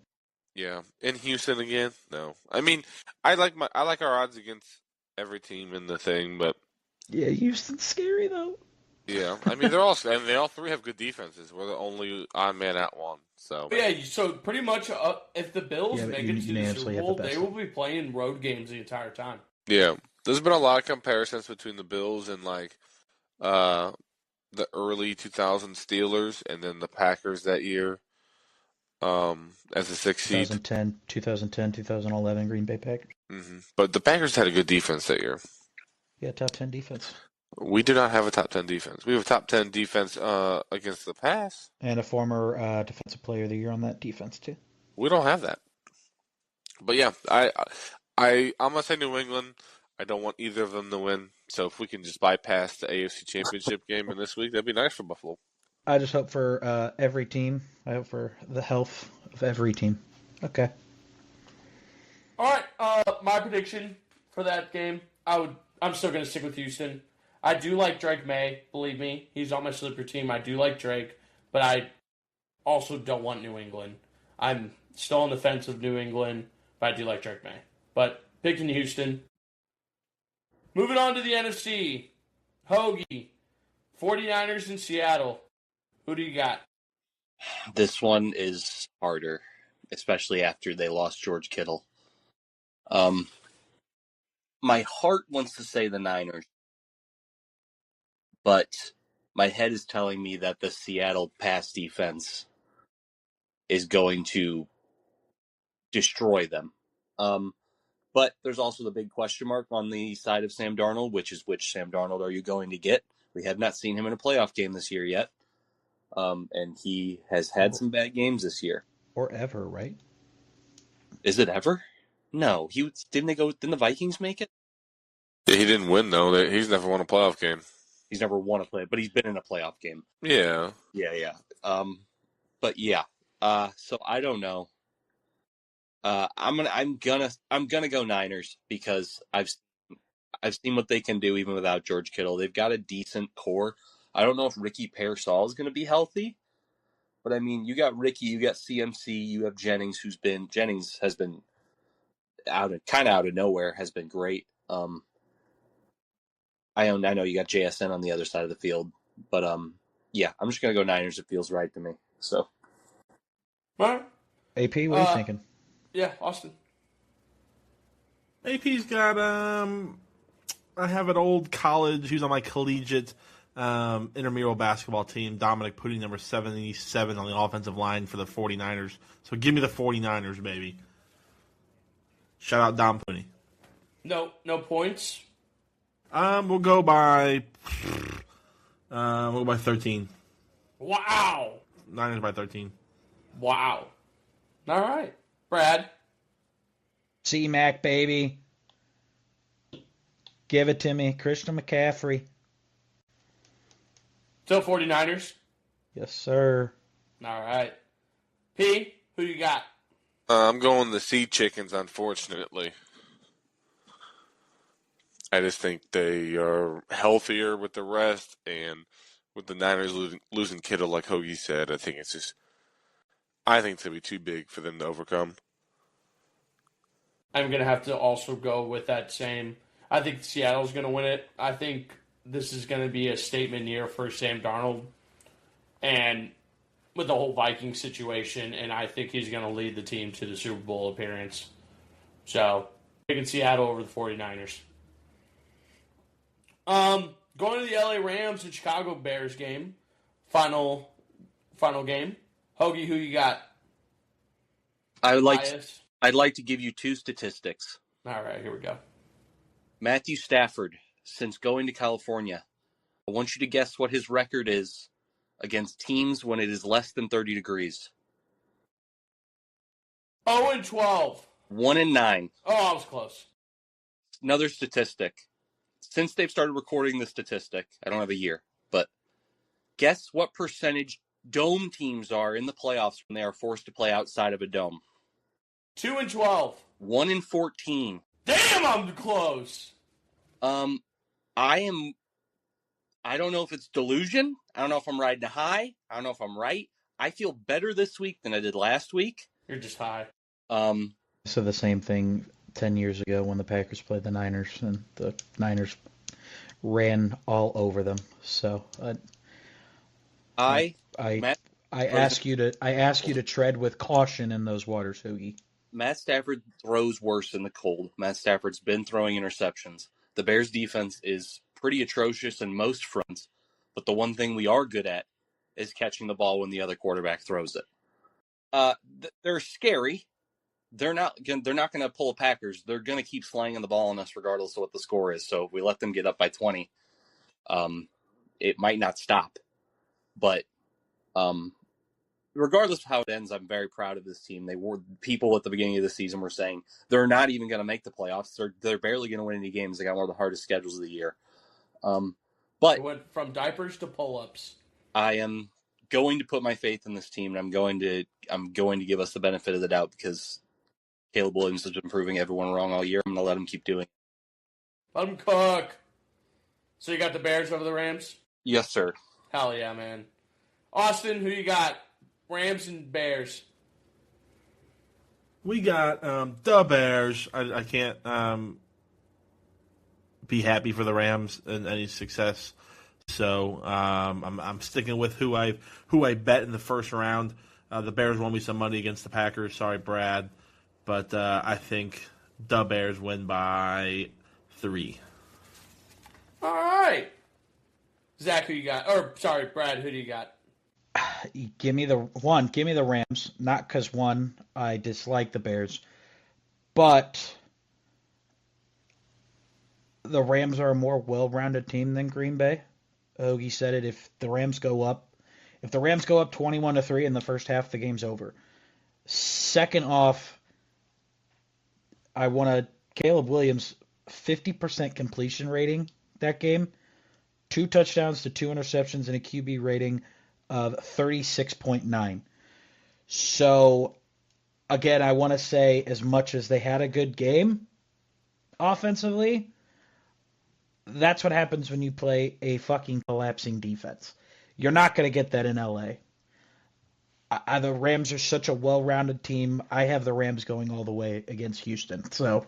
Yeah. In Houston again? No. I mean, I like our odds against every team in the thing, but... Yeah, Houston's scary though. Yeah, I mean they all three have good defenses. We're the only odd man out one. So Yeah, so pretty much if the Bills Yeah, but make you it to the unanimously Super have the Bowl, best they one. will be playing road games the entire time. yeah, there's been a lot of comparisons between the Bills and like uh the early 2000 Steelers and then the Packers that year as a 6 seed. 2010, 2011 Green Bay Packers. But the Packers had a good defense that year. Yeah, top 10 defense. We do not have a top 10 defense. We have a top 10 defense against the pass. And a former defensive player of the year on that defense too. We don't have that. But yeah, I'm gonna say New England. I don't want either of them to win. So if we can just bypass the AFC Championship game in this week, that'd be nice for Buffalo. I just hope for every team. I hope for the health of every team. Okay. All right, my prediction for that game, I'm still going to stick with Houston. I do like Drake May, believe me. He's on my sleeper team. I do like Drake, but I also don't want New England. I'm still on the fence of New England, but I do like Drake May. But picking Houston. Moving on to the NFC. Hoagie, 49ers in Seattle. Who do you got? This one is harder, especially after they lost George Kittle. My heart wants to say the Niners, but my head is telling me that the Seattle pass defense is going to destroy them. But there's also the big question mark on the side of Sam Darnold, which Sam Darnold are you going to get? We have not seen him in a playoff game this year yet. And he has had some bad games this year. Or ever, right? Is it ever? No. Didn't the Vikings make it? Yeah, he didn't win though. He's never won a playoff game. He's never won a play, but he's been in a playoff game. Yeah. Yeah. But yeah. So I don't know. I'm gonna go Niners because I've seen what they can do even without George Kittle. They've got a decent core. I don't know if Ricky Pearsall is going to be healthy, but I mean, you got Ricky, you got CMC, you have Jennings, Jennings has been out of nowhere, has been great. I know you got JSN on the other side of the field, but yeah, I'm just gonna go Niners. It feels right to me. So, All right. AP, what are you thinking? Yeah, Austin. AP's got I have an old college. He was on my collegiate intramural basketball team. Dominic Putty, number 77 on the offensive line for the 49ers. So give me the 49ers, baby. Shout out Dom Putty. No points. We'll go by 13. Wow. Niners by 13. Wow. All right. Brad. C-Mac, baby. Give it to me. Christian McCaffrey. Still 49ers. Yes, sir. All right. P, who you got? I'm going the Sea Chickens, unfortunately. I just think they are healthier with the rest, and with the Niners losing Kittle, like Hoagie said, I think it's going to be too big for them to overcome. I'm going to have to also go with that same. I think Seattle's going to win it. I think this is going to be a statement year for Sam Darnold and with the whole Viking situation, and I think he's going to lead the team to the Super Bowl appearance. So, picking Seattle over the 49ers. Going to the LA Rams and Chicago Bears game. Final game. Hoagie, who you got? I'd like to give you two statistics. All right, here we go. Matthew Stafford, since going to California, I want you to guess what his record is against teams when it is less than 30 degrees. 0-12. 1-9. Oh, I was close. another statistic. Since they've started recording the statistic, I don't have a year, but guess what percentage dome teams are in the playoffs when they are forced to play outside of a dome? 2 and 12. 1 in 14. Damn, I'm close. I don't know if it's delusion. I don't know if I'm riding a high. I don't know if I'm right. I feel better this week than I did last week. You're just high. So the same thing 10 years ago when the Packers played the Niners and the Niners ran all over them. So I ask you to tread with caution in those waters, Hoagie. Matt Stafford throws worse in the cold. Matt Stafford's been throwing interceptions. The Bears' defense is pretty atrocious in most fronts, but the one thing we are good at is catching the ball when the other quarterback throws it. They're scary. They're not going to pull a Packers. They're going to keep slanging the ball on us regardless of what the score is. So if we let them get up by 20, it might not stop. But regardless of how it ends, I'm very proud of this team. People at the beginning of the season were saying they're not even going to make the playoffs. They're barely going to win any games. They got one of the hardest schedules of the year. But it went from diapers to pull-ups. I am going to put my faith in this team, and I'm going to give us the benefit of the doubt because Caleb Williams has been proving everyone wrong all year. I'm going to let him keep doing it. Let him cook. So you got the Bears over the Rams? Yes, sir. Hell yeah, man. Austin, who you got? Rams and Bears. We got the Bears. I can't be happy for the Rams and any success. So I'm sticking with who I bet in the first round. The Bears won me some money against the Packers. Sorry, Brad. But I think the Bears win by 3. All right. Zach, who you got? Or, sorry, Brad, who do you got? Give me the Rams. Not because, one, I dislike the Bears, but the Rams are a more well-rounded team than Green Bay. Hoagie said it. If the Rams go up 21-3 in the first half, the game's over. Second off, I want Caleb Williams 50% completion rating that game, 2 touchdowns to 2 interceptions, and a QB rating of 36.9. So, again, I want to say as much as they had a good game offensively, that's what happens when you play a fucking collapsing defense. You're not going to get that in LA. The Rams are such a well-rounded team. I have the Rams going all the way against Houston. So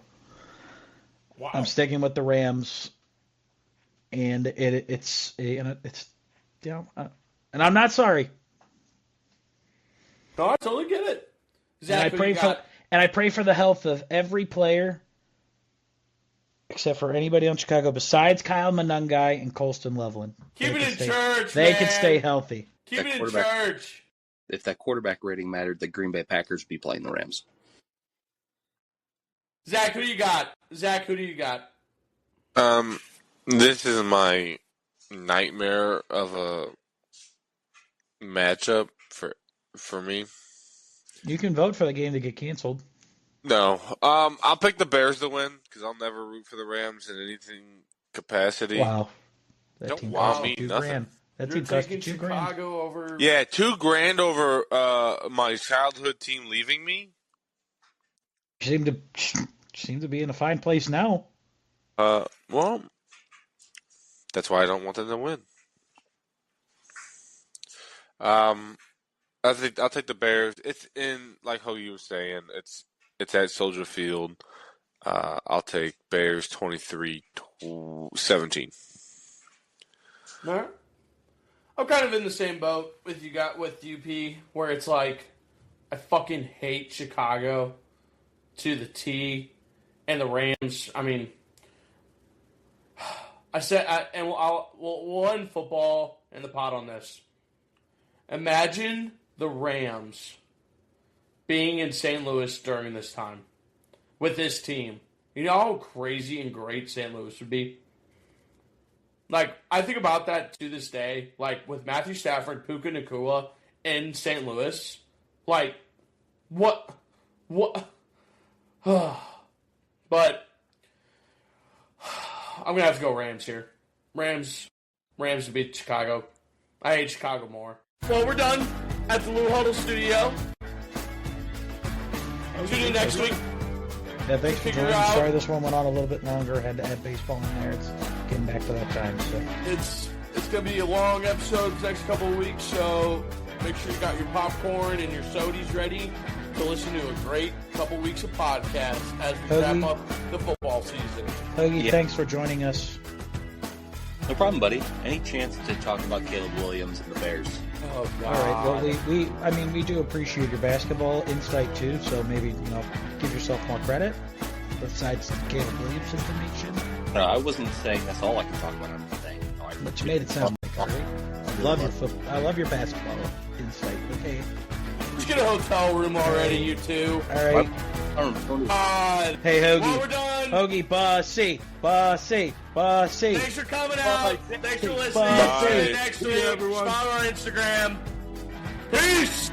wow. I'm sticking with the Rams, and it's and I'm not sorry. No, I totally get it. Zach, and I pray for the health of every player, except for anybody on Chicago besides Kyle Monangai and Colston Loveland. Keep it in church, They can stay healthy. Keep it in church. If that quarterback rating mattered, the Green Bay Packers would be playing the Rams. Zach, who do you got? This is my nightmare of a matchup for me. You can vote for the game to get canceled. No, I'll pick the Bears to win because I'll never root for the Rams in anything capacity. Wow, don't wow me nothing. Grand. That team cost you $2,000. Chicago over. Yeah, $2,000 over my childhood team leaving me. You seem to be in a fine place now. Well, that's why I don't want them to win. I'll take the Bears. It's in, like how you were saying, it's at Soldier Field. I'll take Bears 23-17. All right. I'm kind of in the same boat with UP, where it's like I fucking hate Chicago to the T, and the Rams. I mean, we'll end football in the pot on this. Imagine the Rams being in St. Louis during this time with this team. You know how crazy and great St. Louis would be? Like, I think about that to this day, like, with Matthew Stafford, Puka Nacua in St. Louis. Like, what? But I'm gonna have to go Rams here. Rams to beat Chicago. I hate Chicago more. Well, we're done at the Lou Huddle studio. Tune in next week. Yeah, thanks for Figure joining. out- Sorry this one went on a little bit longer. Had to add baseball in there. It's getting back to that time. So It's gonna be a long episode the next couple of weeks, so make sure you got your popcorn and your sodies ready to listen to a great couple weeks of podcasts as we Hoagie. wrap up the football season. Hoagie, Yeah. thanks for joining us. No problem, buddy. Any chance to talk about Caleb Williams and the Bears? Oh God! All right. Well, we do appreciate your basketball insight too. So maybe give yourself more credit besides the Caleb Williams information. No, I wasn't saying that's all I can talk about. I'm saying, no, I But you made it sound like all right. I love your basketball insight. Okay. Let's get a hotel room already, you two. All right. Hey, Well, Hoagie. we're done. Hoagie, bussy. Thanks for coming out. Thanks for listening. Bye. See you next week. everyone. Follow our Instagram. Peace.